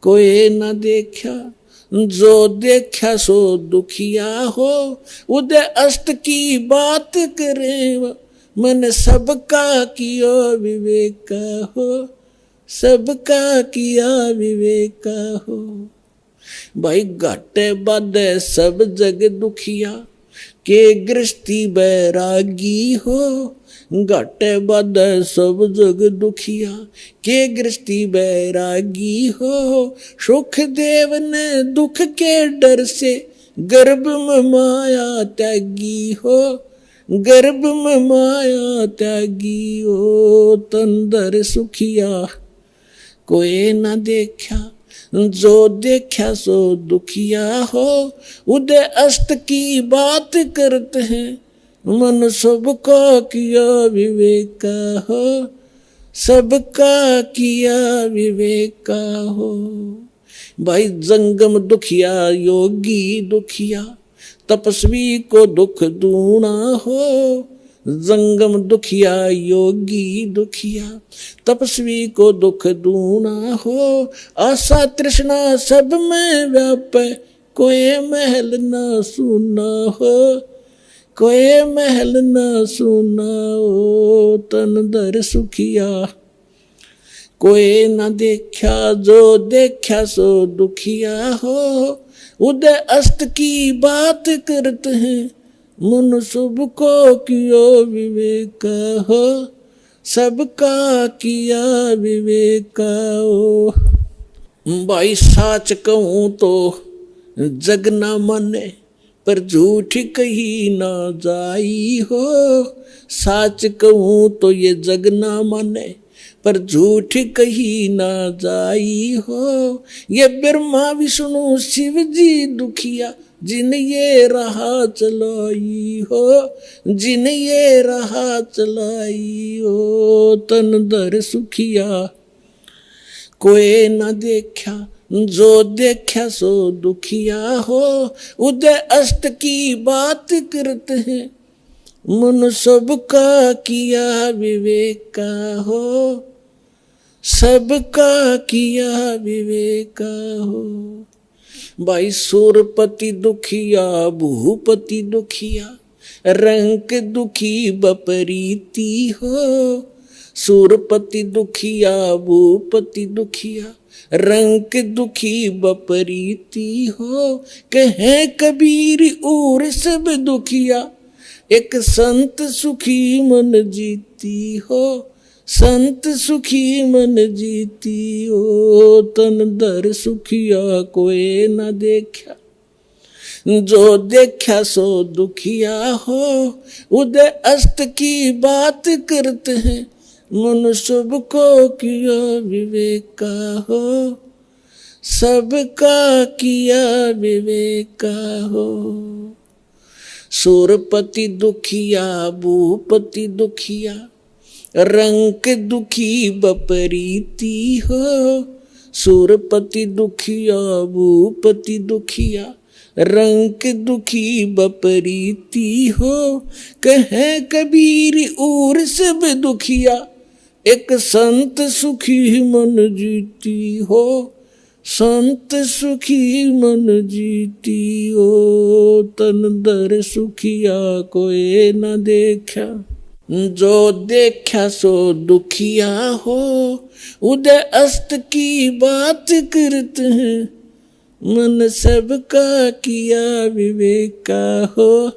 कोई न देखा, जो देखा सो दुखिया हो, उदय अस्त की बात करे मन, सबका किया विवेका हो, सबका किया विवेका हो। भाई घाटे बाधे सब जग दुखिया, के गृहस्थी बैरागी हो, घाटे बाधे सब जग दुखिया, के गृहस्थी बैरागी हो। सुख देव ने दुख के डर से, गर्भ में माया त्यागी हो, गर्भ में माया त्यागी हो। तन दर सुखिया कोई न देखा, जो देखा सो दुखिया हो, उदय अस्त की बात करते हैं मन, सबका किया विवेका हो, सबका किया विवेका हो। भाई जंगम दुखिया योगी दुखिया, तपस्वी को दुख दूना हो। जंगम दुखिया योगी दुखिया, तपस्वी को दुख दूना हो। आशा तृष्णा सब में व्यापे, कोई महल न सुना हो, कोई महल न सुना हो। तन दर सुखिया कोई न देखा, जो देखा सो दुखिया हो, उदय अस्त की बात करते हैं मन, सबको किया विवेका हो, सबका किया विवेका हो। भाई साच कहूं तो जग न माने, पर झूठ कही ना जाई हो। साच कहूं तो ये जग न माने, पर झूठ कही ना जाई हो। ये ब्रह्मा विष्णु शिव जी दुखिया, जिन ये राह चलाई हो, जिन ये राह चलाई हो। तन दर सुखिया कोई न देखा, जो देखा सो दुखिया हो। उदय अस्त की बात करते हैं मन, सबका किया विवेका हो, सबका किया विवेका हो। भाई सूरपति दुखिया भूपति दुखिया, रंक दुखी बपरीती हो। सूरपति दुखिया भूपति दुखिया, रंक दुखी बपरीती हो। कहे कबीर और सब दुखिया, एक संत सुखी मन जीती हो, संत सुखी मन जीती हो। तन दर सुखिया कोई न देखा, जो देखा सो दुखिया हो, उदय अस्त की बात करते हैं, मन सबको किया विवेक का हो, सबका किया विवेक का हो। सूरपति दुखिया भूपति दुखिया, रंक दुखी बपरीती हो। सूरपति दुखिया भूपति दुखिया, रंक दुखी बपरीती हो। कहे कबीर और सब दुखिया, एक संत सुखी मन जीती हो। संत सुखी मन जीती हो, तन दर सुखिया कोई न देखा। जो देखा सो दुखिया हो, उदय अस्त की बात करते हैं, मन सबका किया विवेक का हो,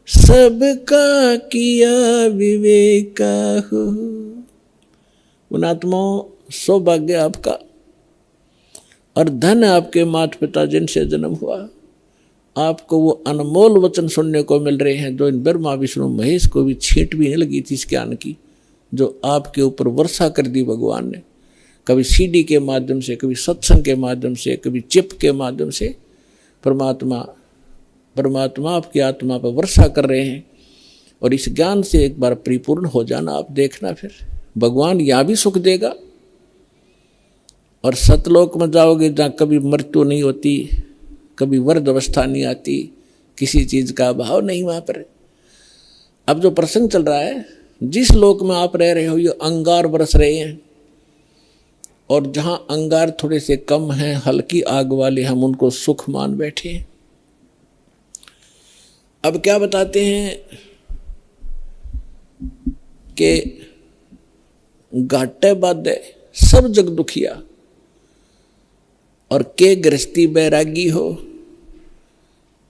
सबका किया विवेक का हो। पुणात्मा सौभाग्य आपका और धन आपके माता पिता जिनसे जन्म हुआ। आपको वो अनमोल वचन सुनने को मिल रहे हैं जो इन ब्रह्मा विष्णु महेश को भी छींट भी नहीं लगी थी इस ज्ञान की, जो आपके ऊपर वर्षा कर दी भगवान ने। कभी सीडी के माध्यम से, कभी सत्संग के माध्यम से, कभी चिप के माध्यम से परमात्मा आपकी आत्मा पर वर्षा कर रहे हैं। और इस ज्ञान से एक बार परिपूर्ण हो जाना, आप देखना फिर भगवान यहाँ भी सुख देगा और सतलोक में जाओगे जहाँ कभी मृत्यु नहीं होती, कभी वृद्ध अवस्था नहीं आती, किसी चीज का अभाव नहीं वहां पर। अब जो प्रसंग चल रहा है, जिस लोक में आप रह रहे हो ये अंगार बरस रहे हैं, और जहां अंगार थोड़े से कम हैं, हल्की आग वाले, हम उनको सुख मान बैठे हैं। अब क्या बताते हैं कि घाटे बाधे सब जग दुखिया, और के गृहस्थी बैरागी हो।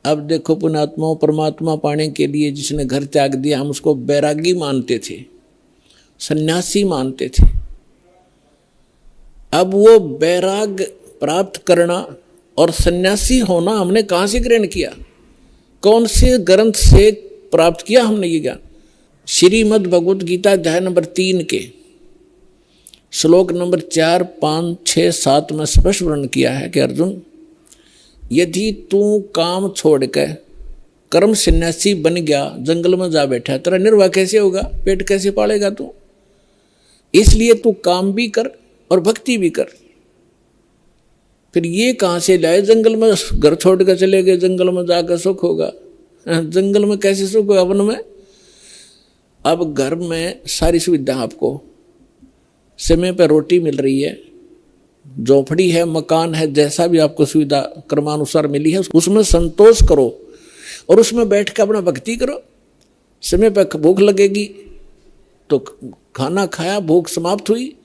अब देखो पुणात्मा, परमात्मा पाने के लिए जिसने घर त्याग दिया, हम उसको बैरागी मानते थे, सन्यासी मानते थे। अब वो बैराग प्राप्त करना और सन्यासी होना हमने कहाँ से ग्रहण किया, कौन से ग्रंथ से प्राप्त किया हमने ये ज्ञान? श्रीमद् भगवत गीता अध्याय नंबर 3 के श्लोक नंबर 4, 5, 6, 7 में स्पष्ट वर्णन किया है कि अर्जुन, यदि तू काम छोड़ कर कर्म सन्यासी बन गया, जंगल में जा बैठा, तेरा निर्वाह कैसे होगा, पेट कैसे पालेगा तू? इसलिए तू काम भी कर और भक्ति भी कर। फिर ये कहाँ से लाए, जंगल में घर छोड़ कर चले गए, जंगल में जाकर सुख होगा? जंगल में कैसे सुख होगा? वन में। अब घर में सारी सुविधा आपको, समय पर रोटी मिल रही है, झोपड़ी है, मकान है, जैसा भी आपको सुविधा क्रमानुसार मिली है उसमें संतोष करो और उसमें बैठ कर अपना भक्ति करो। समय पर भूख लगेगी तो खाना खाया, भूख समाप्त हुई,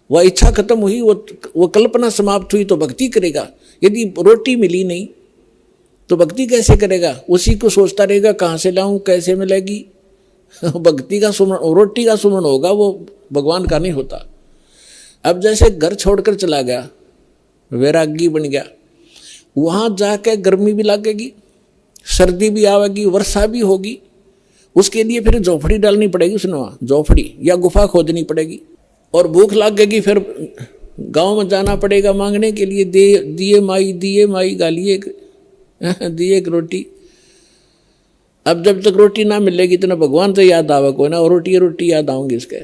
वह इच्छा खत्म हुई, वो कल्पना समाप्त हुई तो भक्ति करेगा। यदि रोटी मिली नहीं तो भक्ति कैसे करेगा? उसी को सोचता रहेगा कहाँ से लाऊं, कैसे मिलेगी। भक्ति का सुमरण, रोटी का सुमरण होगा, वो भगवान का नहीं होता। अब जैसे घर छोड़कर चला गया, वैरागी बन गया, वहां जाके गर्मी भी लगेगी, सर्दी भी आवेगी, वर्षा भी होगी, उसके लिए फिर झोपड़ी डालनी पड़ेगी, उसने वहां झोपड़ी या गुफा खोदनी पड़ेगी। और भूख लगेगी, फिर गांव में जाना पड़ेगा मांगने के लिए, दिए माई गालिए दिए एक रोटी। अब जब तक रोटी ना मिलेगी तो ना भगवान से याद आवे कोई ना, रोटी याद आऊंगी इसके।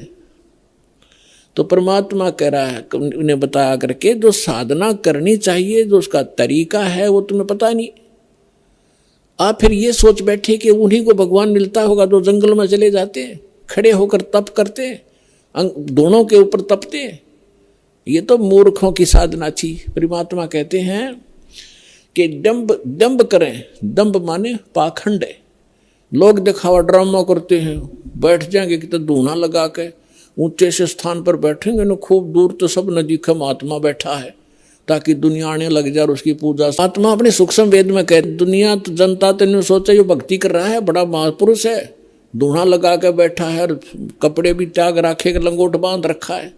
तो परमात्मा कह रहा है उन्हें बताया करके, जो साधना करनी चाहिए, जो उसका तरीका है, वो तुम्हें पता नहीं। आप फिर ये सोच बैठे कि उन्हीं को भगवान मिलता होगा जो जंगल में चले जाते हैं, खड़े होकर तप करते हैं, दोनों के ऊपर तपते हैं। ये तो मूर्खों की साधना थी। परमात्मा कहते हैं कि दंभ करें, दंभ माने पाखंड है। लोग दिखावा ड्रामा करते हैं, बैठ जाएंगे कि तो धूना लगा के ऊंचे से स्थान पर बैठेंगे ना, खूब दूर तो सब न दिखे महात्मा बैठा है, ताकि दुनिया आने लग जाए और उसकी पूजा। आत्मा अपने सूक्ष्म वेद में कहते, दुनिया तो जनता तो नहीं सोचा ये भक्ति कर रहा है, बड़ा महापुरुष है, धूना लगा के बैठा है और कपड़े भी त्याग रखे, लंगोट बांध रखा है।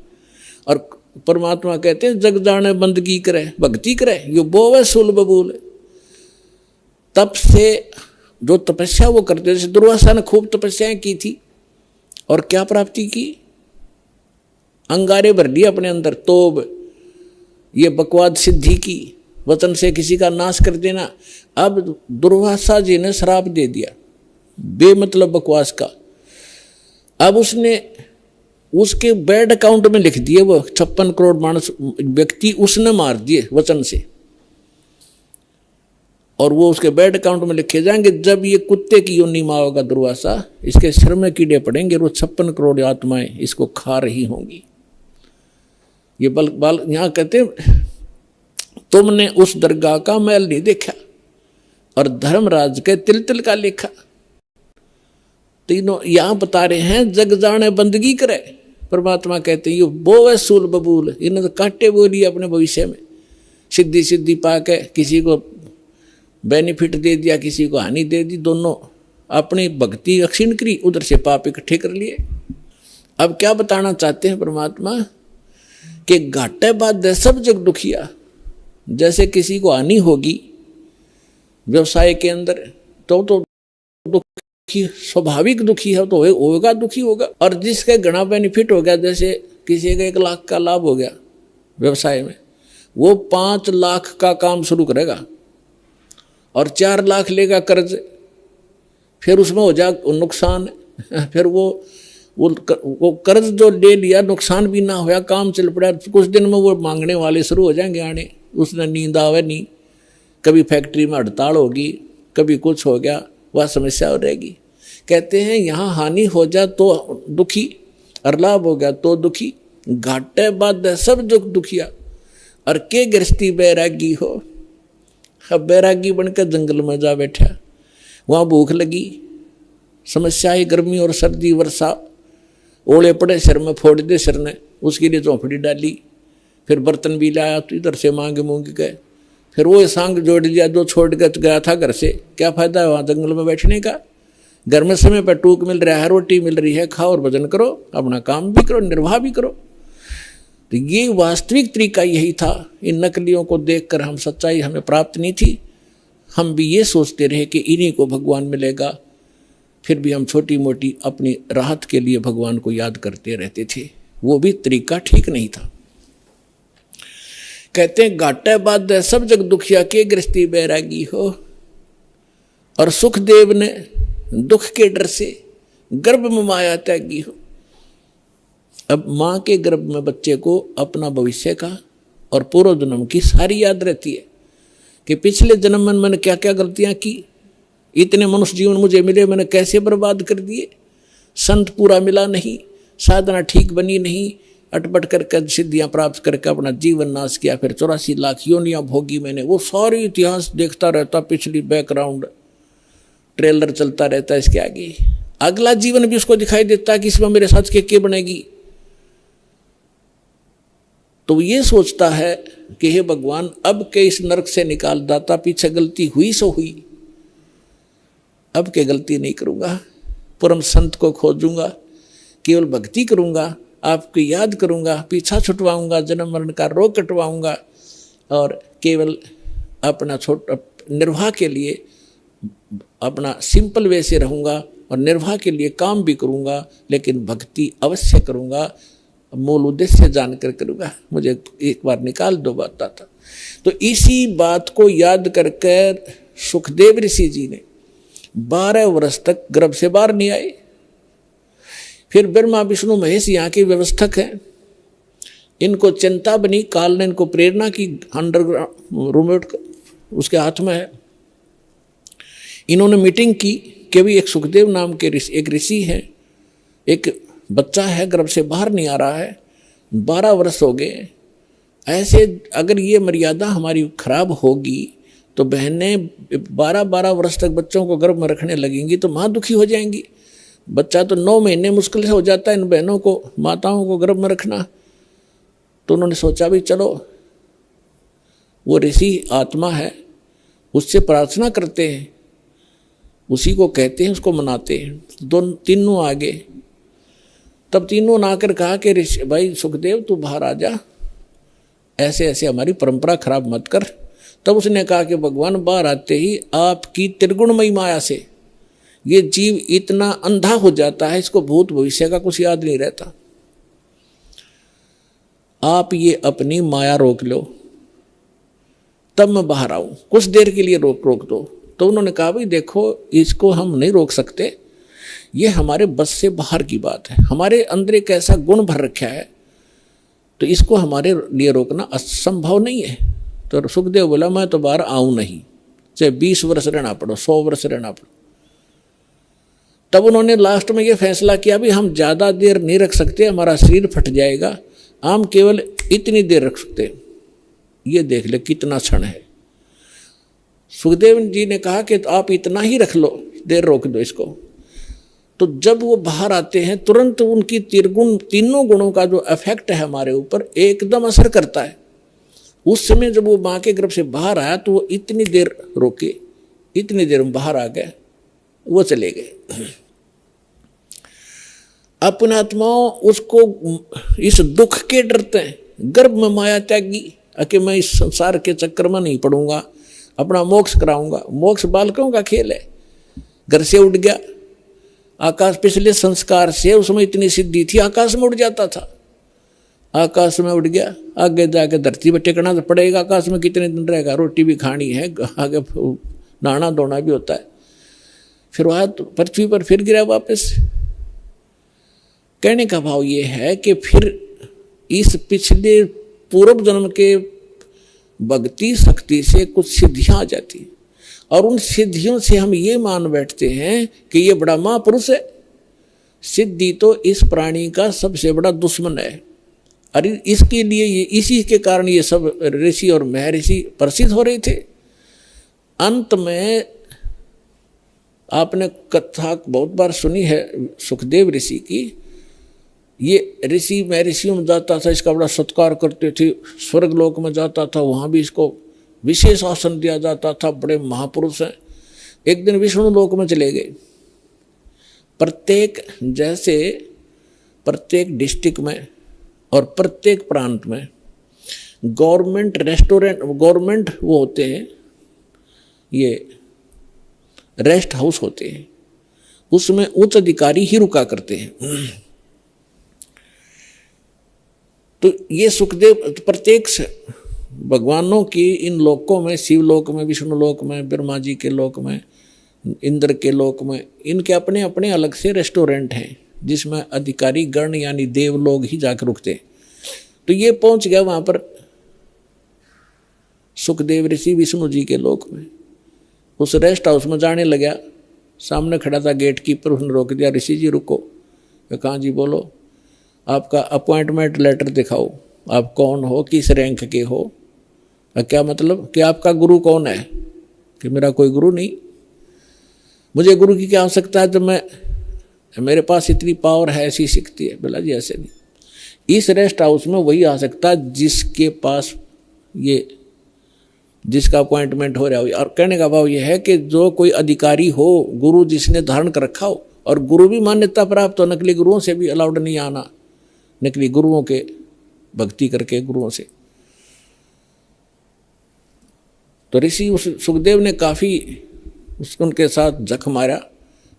और परमात्मा कहते हैं जग जाने बंदगी करे, भक्ति करे, यो बोवे सुलभ बोले। तप से जो तपस्या वो करते, जैसे दुर्वासा ने खूब तपस्याएं की थी और क्या प्राप्ति की, अंगारे भर दिए अपने अंदर, तोब, ये बकवाद सिद्धि की, वचन से किसी का नाश कर देना। अब दुर्वासा जी ने श्राप दे दिया बेमतलब बकवास का। अब उसने उसके बैड अकाउंट में लिख दिए, वो 56 करोड़ मानस व्यक्ति उसने मार दिए वचन से, और वो उसके बैड अकाउंट में लिखे जाएंगे। जब ये कुत्ते की योनि माँ होगा दुर्वासा, इसके सिर में कीड़े पड़ेंगे, वो 56 करोड़ आत्माएं इसको खा रही होंगी। ये बाल यहां कहते तुमने उस दरगाह का मैल नहीं देखा और धर्मराज के तिल तिल का लेखा। तीनों यहां बता रहे हैं जग जाने बंदगी करे। परमात्मा कहते ये बोवे सूल बबूल, इन्हें तो काटे बोली अपने भविष्य में, सिद्धि सिद्धि पाके किसी को बेनिफिट दे दिया, किसी को हानि दे दी, दोनों अपनी भक्ति अक्षीण करी, उधर से पाप इकट्ठे कर लिए। अब क्या बताना चाहते हैं परमात्मा कि घाटे बाद सब जग दुखिया। जैसे किसी को हानि होगी व्यवसाय के अंदर तो दुखी, स्वाभाविक दुखी है तो होगा, दुखी होगा। और जिसके घना बेनिफिट हो गया, जैसे किसी का 1 लाख का लाभ हो गया व्यवसाय में, वो 5 लाख का काम शुरू करेगा और 4 लाख लेगा कर्ज, फिर उसमें हो जा नुकसान, फिर वो कर्ज जो ले लिया नुकसान भी ना होया, काम चल पड़ा, कुछ दिन में वो मांगने वाले शुरू हो जाएंगे आने, उसने नींद आवे नहीं, कभी फैक्ट्री में हड़ताल होगी, कभी कुछ हो गया, वह समस्या हो रहेगी। कहते हैं यहाँ हानि हो जा तो दुखी और लाभ हो गया तो दुखी, घाटे बाद सब दुखिया। और के गृहस्थी बैरागी हो, अब बैरागी बनकर जंगल में जा बैठा, वहाँ भूख लगी, समस्या है गर्मी और सर्दी वर्षा, ओले पड़े सिर में, फोड़ दे सिर ने, उसके लिए झोंपड़ी डाली, फिर बर्तन भी लाया तो इधर से मांगे मूंग गए, फिर वो सांग जोड़ लिया जो छोड़ कर गया था घर से। क्या फायदा है वहाँ जंगल में बैठने का, घर में समय पर टूक मिल रहा है, रोटी मिल रही है, खाओ और भजन करो, अपना काम भी करो, निर्वाह भी करो। तो ये वास्तविक तरीका यही था। इन नकलियों को देखकर हम सच्चाई हमें प्राप्त नहीं थी, हम भी ये सोचते रहे कि इन्हीं को भगवान मिलेगा, फिर भी हम छोटी मोटी अपनी राहत के लिए भगवान को याद करते रहते थे। वो भी तरीका ठीक नहीं था। कहते हैं घाटे बाद सब जग दुखिया के गृहस्थी बैरागी हो। और सुखदेव ने दुख के डर से गर्भ में माया त्यागी हो। अब माँ के गर्भ में बच्चे को अपना भविष्य का और पूर्व जन्म की सारी याद रहती है कि पिछले जन्म में मैंने क्या क्या गलतियां की, इतने मनुष्य जीवन मुझे मिले, मैंने कैसे बर्बाद कर दिए, संत पूरा मिला नहीं, साधना ठीक बनी नहीं, अटपट करके सिद्धियां प्राप्त करके अपना जीवन नाश किया, फिर 84 लाख योनियां भोगी मैंने। वो सारी इतिहास देखता रहता, पिछली बैकग्राउंड ट्रेलर चलता रहता, इसके आगे अगला जीवन भी उसको दिखाई देता कि इसमें मेरे साथ क्या बनेगी। तो ये सोचता है कि हे भगवान अब के इस नरक से निकाल दाता, पीछे गलती हुई सो हुई, अब के गलती नहीं करूंगा, परम संत को खोजूंगा, केवल भक्ति करूंगा, आपको याद करूंगा, पीछा छुटवाऊंगा, जन्म मरण का रोग कटवाऊंगा और केवल अपना निर्वाह के लिए अपना सिंपल वे से रहूंगा और निर्वाह के लिए काम भी करूंगा, लेकिन भक्ति अवश्य करूंगा, मूल उद्देश्य जानकर करूंगा, मुझे एक बार निकाल दो बात आता। तो इसी बात को याद करके सुखदेव ऋषि जी ने 12 वर्ष तक गर्भ से बाहर नहीं आए। फिर ब्रह्मा विष्णु महेश यहाँ के व्यवस्थक हैं, इनको चिंता बनी, काल ने इनको प्रेरणा की, अंडरग्राउंड रिमोट उसके हाथ में है। इन्होंने मीटिंग की कि भी एक सुखदेव नाम के एक ऋषि है, एक बच्चा है गर्भ से बाहर नहीं आ रहा है, 12 वर्ष हो गए, ऐसे अगर ये मर्यादा हमारी खराब होगी तो बहनें 12-12 वर्ष तक बच्चों को गर्भ में रखने लगेंगी तो माँ दुखी हो जाएंगी। बच्चा तो 9 महीने मुश्किल से हो जाता है इन बहनों को, माताओं को गर्भ में रखना। तो उन्होंने सोचा भी चलो वो ऋषि आत्मा है, उससे प्रार्थना करते हैं, उसी को कहते हैं, उसको मनाते हैं। तीनों आगे, तब तीनों ने आकर कहा कि ऋषि भाई सुखदेव तू बाहर आ जा, ऐसे ऐसे हमारी परंपरा खराब मत कर, तब उसने कहा कि भगवान बाहर आते ही आपकी त्रिगुणमयी माया से ये जीव इतना अंधा हो जाता है, इसको भूत भविष्य का कुछ याद नहीं रहता। आप ये अपनी माया रोक लो, तब मैं बाहर आऊं, कुछ देर के लिए रोक दो। तो उन्होंने कहा भाई देखो, इसको हम नहीं रोक सकते, ये हमारे बस से बाहर की बात है, हमारे अंदर एक ऐसा गुण भर रखा है, तो इसको हमारे लिए रोकना असंभव नहीं है। तो सुखदेव बोला मैं तो बाहर आऊं नहीं, चाहे 20 वर्ष रहना पड़ो, 100 वर्ष रहना पड़ो। तब उन्होंने लास्ट में ये फैसला किया भी हम ज़्यादा देर नहीं रख सकते, हमारा शरीर फट जाएगा, हम केवल इतनी देर रख सकते। ये देख ले कितना क्षण है। सुखदेव जी ने कहा कि तो आप इतना ही रख लो, देर रोक दो इसको। तो जब वो बाहर आते हैं तुरंत उनकी तीनों गुणों का जो इफेक्ट है हमारे ऊपर एकदम असर करता है। उस समय जब वो माँ के गर्भ से बाहर आया तो वो इतनी देर रोके, इतनी देर में बाहर आ गए, वो चले गए। अपने आत्माओं उसको इस दुख के डरते हैं, गर्भ में माया त्यागी कि मैं इस संसार के चक्कर में नहीं पड़ूंगा, अपना मोक्ष कराऊंगा। मोक्ष बालकों का खेल है। घर से उठ गया आकाश, पिछले संस्कार से उसमें इतनी सिद्धि थी, आकाश में उड़ जाता था, आकाश में उड़ गया, आगे जाके धरती पर टेकना तो पड़ेगा, आकाश में कितने दिन रहेगा, रोटी भी खानी है, आगे नहाना धोना भी होता है, फिर वहाँ पृथ्वी पर फिर गिरा वापस। कहने का भाव ये है कि फिर इस पिछले पूर्व जन्म के भक्ति शक्ति से कुछ सिद्धियां आ जाती, और उन सिद्धियों से हम ये मान बैठते हैं कि ये बड़ा महापुरुष है। सिद्धि तो इस प्राणी का सबसे बड़ा दुश्मन है, और इसके लिए ये, इसी के कारण ये सब ऋषि और महर्षि प्रसिद्ध हो रहे थे। अंत में आपने कथा बहुत बार सुनी है सुखदेव ऋषि की। ये ऋषि महर्षियों में जाता था, इसका बड़ा सत्कार करते थे, स्वर्ग लोक में जाता था, वहाँ भी इसको विशेष आसन दिया जाता था, बड़े महापुरुष हैं। एक दिन विष्णु लोक में चले गए। प्रत्येक डिस्ट्रिक्ट में और प्रत्येक प्रांत में गवर्नमेंट रेस्टोरेंट, गवर्नमेंट वो होते हैं, ये रेस्ट हाउस होते हैं, उसमें उच्च अधिकारी ही रुका करते हैं। तो ये सुखदेव प्रत्येक भगवानों की इन लोकों में, शिवलोक में, विष्णु लोक में, ब्रह्मा जी के लोक में, इंद्र के लोक में, इनके अपने अपने अलग से रेस्टोरेंट हैं जिसमें अधिकारी गण यानी देव लोग ही जाकर रुकते। तो ये पहुंच गया वहां पर सुखदेव ऋषि विष्णु जी के लोक में। उस रेस्ट हाउस में जाने लगा, सामने खड़ा था गेट कीपर, उसने रोक दिया, ऋषि जी रुको। कहाँ जी बोलो, आपका अपॉइंटमेंट लेटर दिखाओ, आप कौन हो, किस रैंक के हो। क्या मतलब कि आपका गुरु कौन है? कि मेरा कोई गुरु नहीं, मुझे गुरु की क्या आवश्यकता है, तो मेरे पास इतनी पावर है, ऐसी शक्ति है। बोला जी ऐसे नहीं, इस रेस्ट हाउस में वही आ सकता है जिसके पास ये, जिसका अपॉइंटमेंट हो रहा हो। और कहने का भाव यह है कि जो कोई अधिकारी हो, गुरु जिसने धारण कर रखा हो, और गुरु भी मान्यता प्राप्त हो, नकली गुरुओं से भी अलाउड नहीं आना, नकली गुरुओं के भक्ति करके गुरुओं से। तो ऋषि उस सुखदेव ने काफी उनके साथ जख मारा,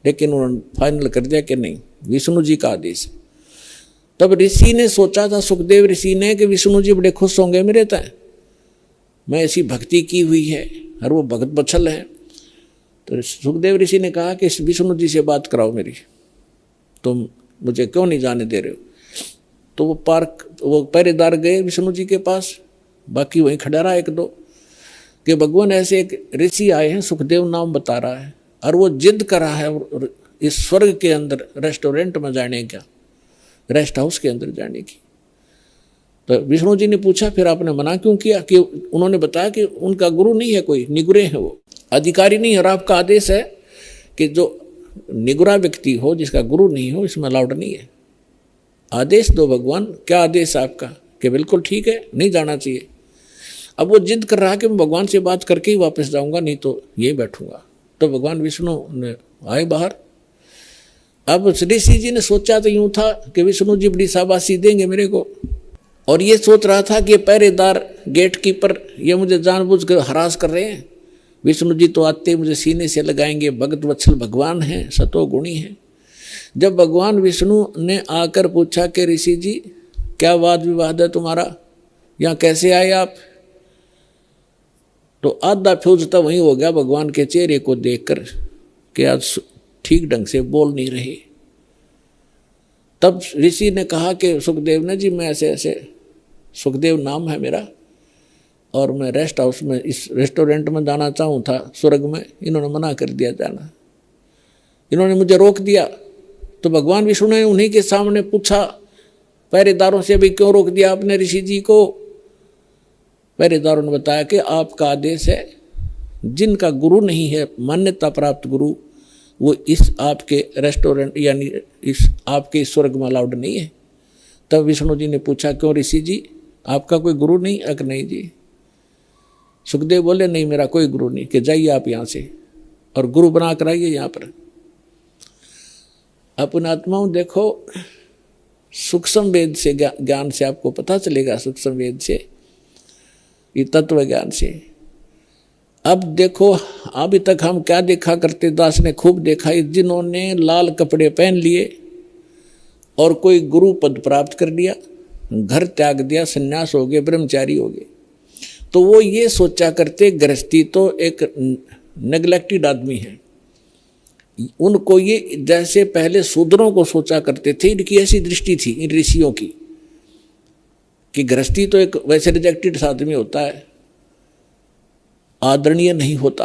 लेकिन उन्होंने फाइनल कर दिया कि नहीं, विष्णु जी का आदेश है। तब ऋषि ने सोचा था, सुखदेव ऋषि ने, कि विष्णु जी बड़े खुश होंगे मेरे तय, मैं ऐसी भक्ति की हुई है, और वो भगत बछल है। तो सुखदेव ऋषि ने कहा कि विष्णु जी से बात कराओ मेरी, तुम मुझे क्यों नहीं जाने दे रहे हो। तो वो पहरेदार गए विष्णु जी के पास, बाकी वहीं खड़ा रहा एक दो, कि भगवान ऐसे एक ऋषि आए हैं, सुखदेव नाम बता रहा है, और वो जिद कर रहा है इस स्वर्ग के अंदर रेस्टोरेंट में जाने का, रेस्ट हाउस के अंदर जाने की। तो विष्णु जी ने पूछा फिर आपने मना क्यों किया? कि उन्होंने बताया कि उनका गुरु नहीं है, कोई निगुरे है, वो अधिकारी नहीं है, और आपका आदेश है कि जो निगुरा व्यक्ति हो, जिसका गुरु नहीं हो, इसमें अलाउड नहीं है। आदेश दो भगवान, क्या आदेश है आपका? कि बिल्कुल ठीक है, नहीं जाना चाहिए। अब वो जिद कर रहा है कि मैं भगवान से बात करके ही वापस जाऊंगा, नहीं तो यही बैठूंगा। तो भगवान विष्णु ने आए बाहर। अब ऋषि जी ने सोचा तो यूं था कि विष्णु जी बड़ी शाबाशी देंगे मेरे को, और ये सोच रहा था कि पहरेदार गेट कीपर ये मुझे जानबूझ कर हरास कर रहे हैं। विष्णु जी तो आते मुझे सीने से लगाएंगे, भगत वत्सल भगवान हैं, सतोगुणी हैं। जब भगवान विष्णु ने आकर पूछा कि ऋषि जी क्या वाद विवाद है तुम्हारा, यहाँ कैसे आए आप, तो आधा फ्यूज तो वहीं हो गया भगवान के चेहरे को देखकर कि आज ठीक ढंग से बोल नहीं रहे। तब ऋषि ने कहा कि सुखदेव ने जी मैं ऐसे ऐसे, सुखदेव नाम है मेरा, और मैं रेस्ट हाउस में इस रेस्टोरेंट में जाना चाहूँ था स्वर्ग में, इन्होंने मना कर दिया जाना, इन्होंने मुझे रोक दिया। तो भगवान विष्णु ने उन्हीं के सामने पूछा पहरेदारों से, भी क्यों रोक दिया आपने ऋषि जी को। पहरेदारों ने बताया कि आपका आदेश है, जिनका गुरु नहीं है, मान्यता प्राप्त गुरु, वो इस आपके रेस्टोरेंट यानी इस आपके स्वर्ग में अलाउड नहीं है। तब विष्णु जी ने पूछा क्यों ऋषि जी, आपका कोई गुरु नहीं? अक नहीं जी। सुखदेव बोले नहीं मेरा कोई गुरु नहीं, कि जाइए आप यहाँ से और गुरु बना कर आइए यहाँ पर। अपने आत्माओं देखो, सूक्ष्म वेद से ज्ञान से आपको पता चलेगा, सूक्ष्म वेद से, ये तत्व ज्ञान से। अब देखो अभी तक हम क्या देखा करते, दास ने खूब देखा, जिन्होंने लाल कपड़े पहन लिए और कोई गुरु पद प्राप्त कर लिया, घर त्याग दिया, सन्यास हो गए, ब्रह्मचारी हो गए, तो वो ये सोचा करते गृहस्थी तो एक नेग्लेक्टेड आदमी है। उनको ये जैसे पहले शूद्रों को सोचा करते थे, इनकी ऐसी दृष्टि थी इन ऋषियों की कि गृहस्थी तो एक वैसे रिजेक्टेड आदमी होता है, आदरणीय नहीं होता।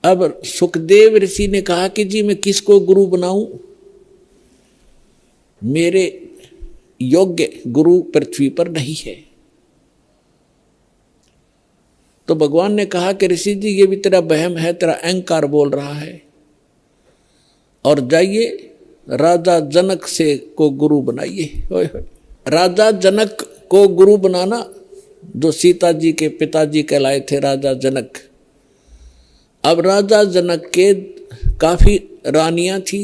अब सुखदेव ऋषि ने कहा कि जी मैं किसको गुरु बनाऊं, मेरे योग्य गुरु पृथ्वी पर नहीं है। तो भगवान ने कहा कि ऋषि जी ये भी तेरा वहम है, तेरा अहंकार बोल रहा है, और जाइए राजा जनक से को गुरु बनाइए। राजा जनक को गुरु बनाना, जो सीता जी के पिताजी कहलाए थे राजा जनक। अब राजा जनक के काफी रानियां थी,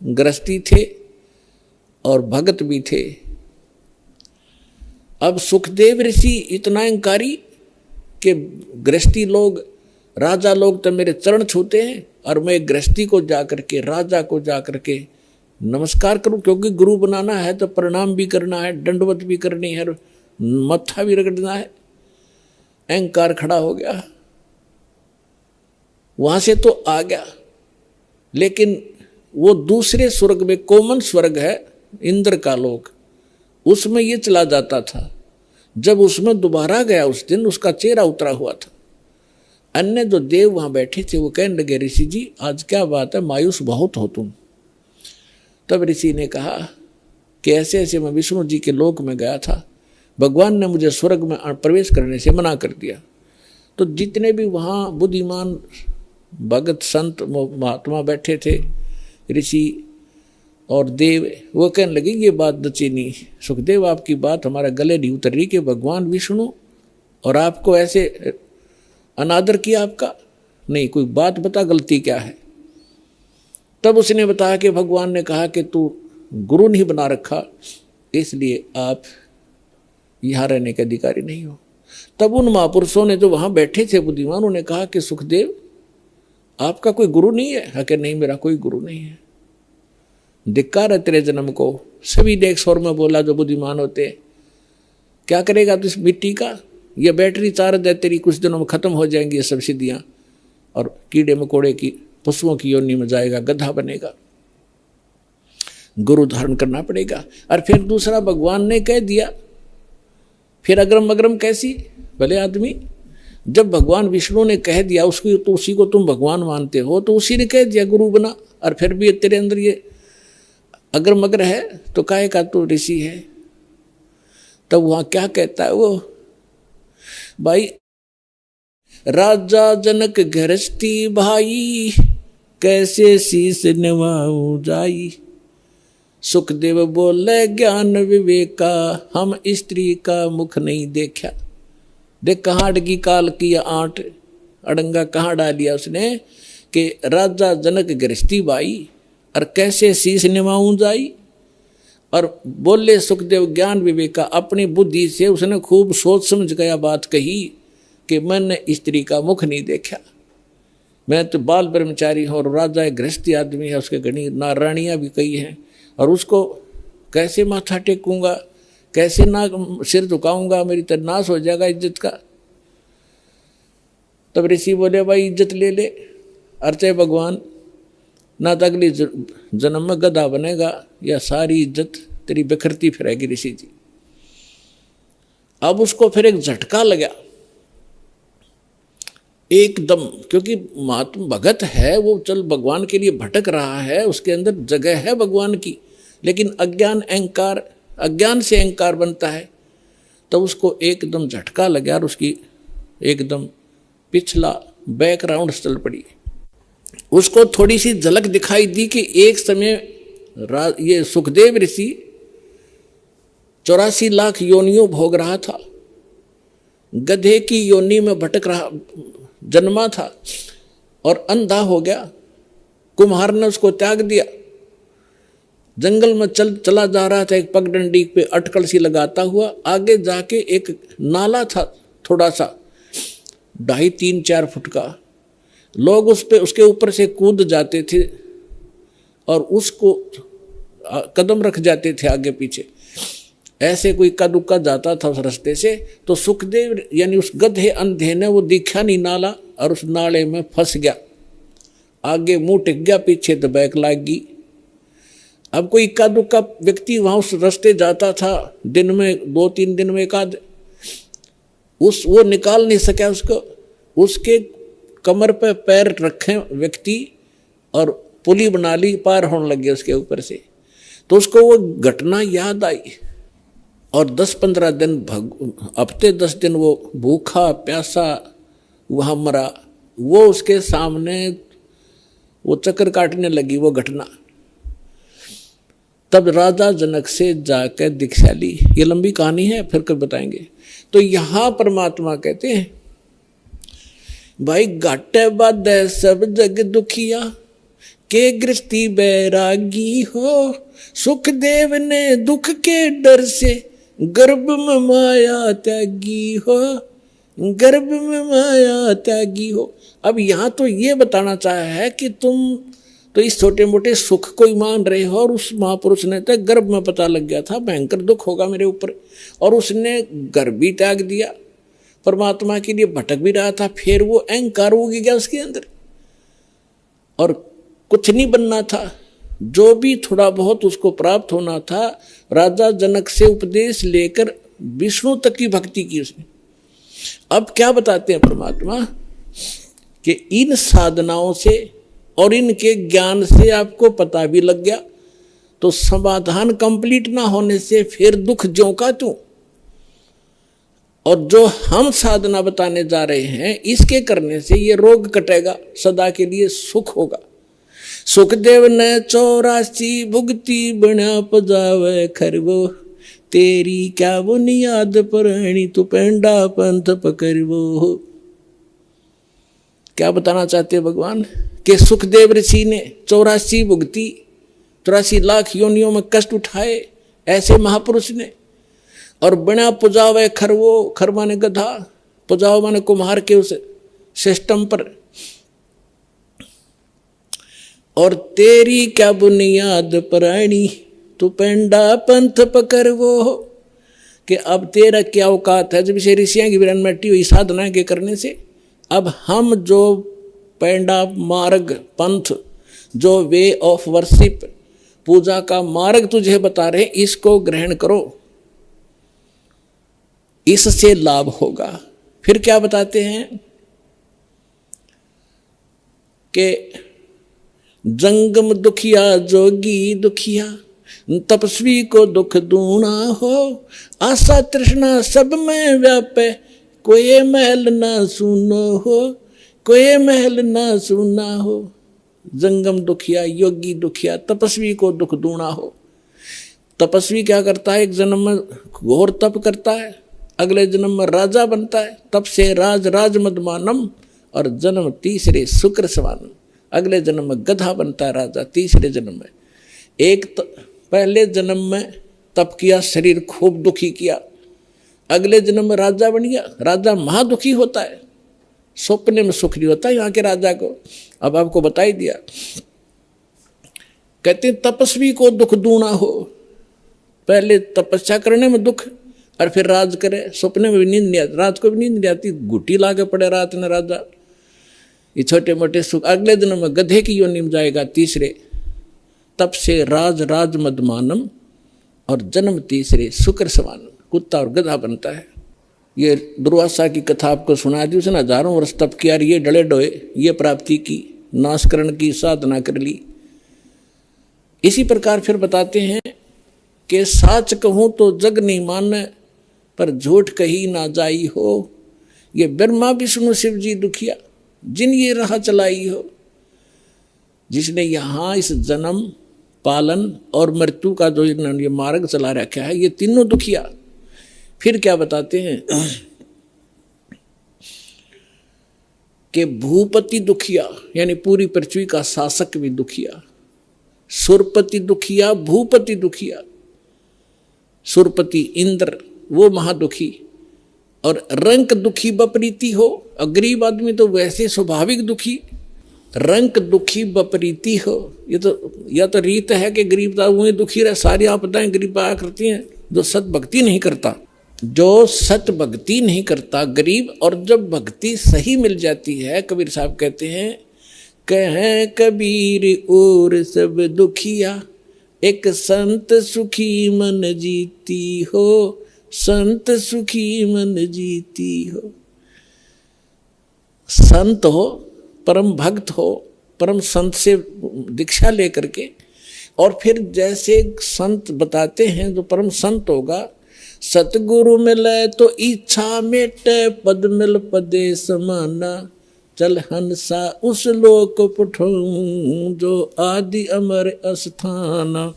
गृहस्थी थे और भगत भी थे। अब सुखदेव ऋषि इतना अहंकारी कि गृहस्थी लोग, राजा लोग तो मेरे चरण छूते हैं और मैं गृहस्थी को जाकर के, राजा को जाकर के नमस्कार करूं, क्योंकि गुरु बनाना है तो प्रणाम भी करना है, दंडवत भी करनी है, मत्था भी रगड़ना है। अहंकार खड़ा हो गया, वहां से तो आ गया, लेकिन वो दूसरे स्वर्ग में, कॉमन स्वर्ग है इंद्र का लोक, उसमें ये चला जाता था। जब उसमें दोबारा गया उस दिन उसका चेहरा उतरा हुआ था। अन्य जो देव वहां बैठे थे वो कहने लगे ऋषि जी आज क्या बात है, मायूस बहुत हो तुम। तब ऋषि ने कहा कि ऐसे ऐसे मैं विष्णु जी के लोक में गया था, भगवान ने मुझे स्वर्ग में प्रवेश करने से मना कर दिया। तो जितने भी वहाँ बुद्धिमान भगत संत महात्मा बैठे थे, ऋषि और देव, वो कहने लगे ये बात दचीनी, सुखदेव आपकी बात हमारा गले नहीं उतर रही कि भगवान विष्णु और आपको ऐसे अनादर किया आपका, नहीं कोई बात बता गलती क्या है। तब उसने बताया कि भगवान ने कहा कि तू गुरु नहीं बना रखा, इसलिए आप यहाँ रहने के अधिकारी नहीं हो। तब उन महापुरुषों ने जो वहाँ बैठे थे बुद्धिमान, उन्होंने कहा कि सुखदेव आपका कोई गुरु नहीं है? कि नहीं मेरा कोई गुरु नहीं है। धिक्कार है तेरे जन्म को। सभी ने एक स्वर में बोला जो बुद्धिमान होते, क्या करेगा तू इस मिट्टी का, ये बैटरी चार्ज है तेरी, कुछ दिनों में खत्म हो जाएंगी ये सब सिद्धियां, और कीड़े मकोड़े की पशुओं की योनि में जाएगा, गधा बनेगा, गुरु धारण करना पड़ेगा। और फिर दूसरा भगवान ने कह दिया, फिर अग्रम अग्रम कैसी भले आदमी, जब भगवान विष्णु ने कह दिया उसको, तो उसी को तुम भगवान मानते हो, तो उसी ने कह दिया गुरु बना, और फिर भी तेरे अंदर ये अगर मगर है तो काहे का तू ऋषि है। तब वहां क्या कहता है वो भाई, राजा जनक गृहस्थी भाई, कैसे शीस निभाऊं जाई। सुखदेव बोले ज्ञान विवेका, हम स्त्री का मुख नहीं देखा। देख कहाँ अड़गी काल की आंट, अड़ंगा कहाँ डालिया उसने कि राजा जनक गृहस्थी भाई और कैसे शीश निभाऊं जाई। और बोले सुखदेव ज्ञान विवेक का, अपनी बुद्धि से उसने खूब सोच समझ गया बात कही कि मैंने स्त्री का मुख नहीं देखा, मैं तो बाल ब्रह्मचारी हूँ और राजा गृहस्थी आदमी है, उसके घनी नारायणियाँ भी कई हैं, और उसको कैसे माथा टेकूंगा, कैसे ना सिर झुकाऊंगा, मेरी तो नाश हो जाएगा इज्जत का। तब ऋषि बोले भाई इज्जत ले ले, अर्चे भगवान, ना तो अगली जन्म में गधा बनेगा या सारी इज्जत तेरी बिखरती फिरेगी ऋषि जी। अब उसको फिर एक झटका लगा एकदम, क्योंकि महात्मा भगत है वो, चल भगवान के लिए भटक रहा है, उसके अंदर जगह है भगवान की, लेकिन अज्ञान अहंकार, अज्ञान से अहंकार बनता है। तो उसको एकदम झटका लगा और उसकी एकदम पिछला बैकग्राउंड चल पड़ी। उसको थोड़ी सी झलक दिखाई दी कि एक समय ये सुखदेव ऋषि 84 लाख योनियों भोग रहा था, गधे की योनि में भटक रहा, जन्मा था और अंधा हो गया। कुम्हार ने उसको त्याग दिया, जंगल में चला जा रहा था, एक पगडंडी पे अटकल सी लगाता हुआ, आगे जाके एक नाला था थोड़ा सा 2.5-3-4 फुट का, लोग उस पे उसके ऊपर से कूद जाते थे और उसको कदम रख जाते थे आगे पीछे, ऐसे कोई इक्का दुक्का जाता था उस रास्ते से। तो सुखदेव यानी उस गधे अंधे ने वो दिखा नहीं नाला और उस नाले में फंस गया, आगे मुंह टिक गया, पीछे दबैक लाग गई। अब कोई इक्का दुक्का व्यक्ति वहां उस रास्ते जाता था, दिन में 2-3 दिन में एक आध, वो निकाल नहीं सका उसको, उसके कमर पे पैर रखे व्यक्ति और पुली बना ली, पार होने लगे उसके ऊपर से। तो उसको वो घटना याद आई और 10-15 दिन हफ्ते 10 दिन वो भूखा प्यासा वहाँ मरा। वो उसके सामने वो चक्कर काटने लगी वो घटना। तब राजा जनक से जाकर दीक्षा ली। ये लंबी कहानी है, फिर कब बताएंगे। तो यहाँ परमात्मा कहते हैं भाई घाटे बाधे सब जग दुखिया, के गृहस्थी बैरागी हो। सुखदेव ने दुख के डर से गर्भ में माया त्यागी हो, गर्भ में माया त्यागी हो। अब यहाँ तो ये बताना चाहा है कि तुम तो इस छोटे मोटे सुख को ही मान रहे हो, और उस महापुरुष ने तो गर्भ में पता लग गया था भयंकर दुख होगा मेरे ऊपर, और उसने गर्भ भी त्याग दिया, परमात्मा के लिए भटक भी रहा था। फिर वो अहंकार हो गया उसके अंदर और कुछ नहीं बनना था, जो भी थोड़ा बहुत उसको प्राप्त होना था। राजा जनक से उपदेश लेकर विष्णु तक की भक्ति की उसने। अब क्या बताते हैं परमात्मा कि इन साधनाओं से और इनके ज्ञान से आपको पता भी लग गया, तो समाधान कंप्लीट ना होने से फिर दुख ज्यों का त्यों। और जो हम साधना बताने जा रहे हैं, इसके करने से ये रोग कटेगा, सदा के लिए सुख होगा। सुखदेव ने 84 भुगती बना पजावे खरवो, तेरी क्या बुनियाद परणी तू पेंडा पंथ पकड़वो। क्या बताना चाहते हैं भगवान कि सुखदेव ऋषि ने 84 भुगती, 84 लाख योनियों में कष्ट उठाए ऐसे महापुरुष ने, और बिना पुजावे खरवो, खर माने गधा, पुजाओ माने कुम्हार के उस सिस्टम पर, और तेरी क्या बुनियाद पराणी तू पेंडा पंथ पकड़वो। कि अब तेरा क्या औकात है, जब से ऋषियां की विरन मट्टी हुई साधना के करने से, अब हम जो पेंडा मार्ग पंथ, जो वे ऑफ वर्शिप, पूजा का मार्ग तुझे बता रहे, इसको ग्रहण करो, इससे लाभ होगा। फिर क्या बताते हैं कि जंगम दुखिया जोगी दुखिया, तपस्वी को दुख दूना हो। आशा तृष्णा सब में व्यापे, कोई महल ना सुनो हो, कोई महल ना सुना हो। जंगम दुखिया, योगी दुखिया, तपस्वी को दुख दूना हो। तपस्वी क्या करता है, एक जन्म में घोर तप करता है, अगले जन्म में राजा बनता है, तप से राज राज मदमानम, और जन्म तीसरे शुक्र सवानम, अगले जन्म में गधा बनता है राजा तीसरे जन्म में। एक तो पहले जन्म में तप किया, शरीर खूब दुखी किया, अगले जन्म में राजा बन गया। राजा महादुखी होता है, सपने में सुख नहीं होता यहाँ के राजा को। अब आपको बता ही दिया। कहते हैं तपस्वी को दुख दूना हो, पहले तपस्या करने में दुख और फिर राज करे, सपने में भी नींद नहीं आती, रात को भी नींद नहीं आती, गुटी लाके पड़े रात में राजा। ये छोटे मोटे सुख, अगले दिन में गधे की योनि में जाएगा तीसरे, तब से राज राज मदमानम, और जन्म तीसरे शुक्र समानम, कुत्ता और गधा बनता है। ये दुर्वासा की कथा आपको सुना दी, उसने हजारों वर्ष तप किया, ये डले डोए, ये प्राप्ति की, नाशकरण की साधना कर ली। इसी प्रकार फिर बताते हैं कि साच कहूं तो जग नहीं माने, पर झूठ कही ना जाई हो। ये ब्रह्मा विष्णु शिव जी दुखिया, जिन ये राह चलाई हो, जिसने यहाँ इस जन्म पालन और मृत्यु का जो ये मार्ग चला रखा है, ये तीनों दुखिया। फिर क्या बताते हैं कि भूपति दुखिया, यानी पूरी पृथ्वी का शासक भी दुखिया, सुरपति दुखिया, भूपति दुखिया। सुरपति इंद्र वो महादुखी, और रंक दुखी बपरीती हो, और गरीब आदमी तो वैसे स्वाभाविक दुखी, रंक दुखी बपरीती हो। ये तो या तो रीत है कि गरीब वही दुखी रहे, सारी आपदाएं गरीब आया करती हैं। जो सत भक्ति नहीं करता, जो सत भक्ति नहीं करता गरीब, और जब भक्ति सही मिल जाती है, कबीर साहब कहते हैं, कहें कबीर और सब दुखिया, एक संत सुखी मन जीती हो, संत सुखी मन जीती हो। संत हो, परम भक्त हो, परम संत से दीक्षा लेकर के, और फिर जैसे संत बताते हैं, जो परम संत होगा, सतगुरु मिले तो इच्छा मेटे, पद मिल पदे समाना, चल हंसा उस लोक पठाऊं, जो आदि अमर अस्थाना।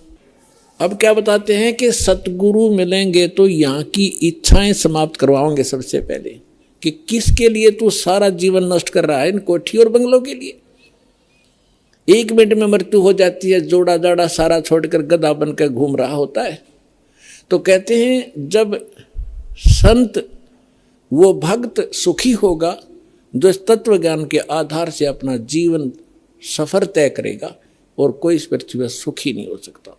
अब क्या बताते हैं कि सतगुरु मिलेंगे तो यहाँ की इच्छाएं समाप्त करवाओगे सबसे पहले, कि किसके लिए तू सारा जीवन नष्ट कर रहा है, इन कोठी और बंगलों के लिए। 1 मिनट में मृत्यु हो जाती है, जोड़ा जाड़ा सारा छोड़कर गधा बनकर घूम रहा होता है। तो कहते हैं जब संत वो भक्त सुखी होगा, जो इस तत्व ज्ञान के आधार से अपना जीवन सफर तय करेगा, और कोई इस पृथ्वी पर सुखी नहीं हो सकता।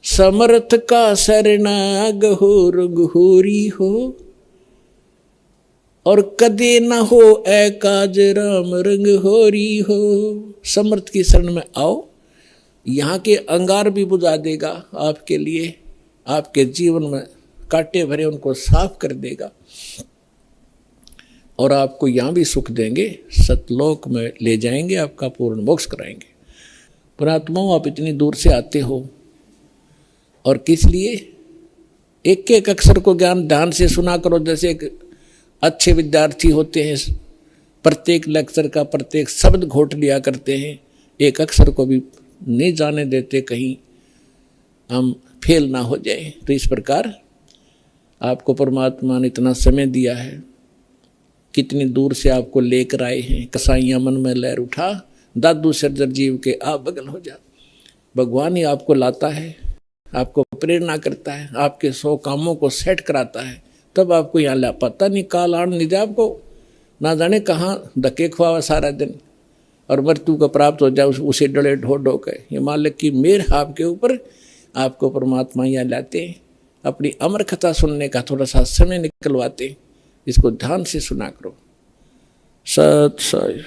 समर्थ का शरणाग हो रघुहोरी हो, और कदे न हो ए काज राम रंग होरी हो। समर्थ की शरण में आओ, यहाँ के अंगार भी बुझा देगा आपके लिए, आपके जीवन में कांटे भरे उनको साफ कर देगा, और आपको यहाँ भी सुख देंगे, सतलोक में ले जाएंगे, आपका पूर्ण मोक्ष कराएंगे। पुरात्माओं, आप इतनी दूर से आते हो, और किस लिए? एक एक अक्षर को ज्ञान ध्यान से सुना करो। जैसे एक अच्छे विद्यार्थी होते हैं, प्रत्येक लेक्चर का प्रत्येक शब्द घोट लिया करते हैं, एक अक्षर को भी नहीं जाने देते कहीं हम फेल ना हो जाए। तो इस प्रकार आपको परमात्मा ने इतना समय दिया है, कितनी दूर से आपको लेकर आए हैं। कसाइयाँ मन में लहर उठा, दादू सर्जर जीव के आप बगल हो जा। भगवान ही आपको लाता है, आपको प्रेरणा करता है, आपके 100 कामों को सेट कराता है, तब आपको यहाँ ला। पता नहीं काल आड़ नहीं जाए आपको, ना जाने कहाँ धक्के खुआवा सारा दिन, और मृत्यु को प्राप्त हो जाए उसे डरे ढो ढो के। ये मालिक की मेहर आपके ऊपर, आपको परमात्मा यहाँ लाते हैं, अपनी अमर कथा सुनने का थोड़ा सा समय निकलवाते। इसको ध्यान से सुना करो। सत साई।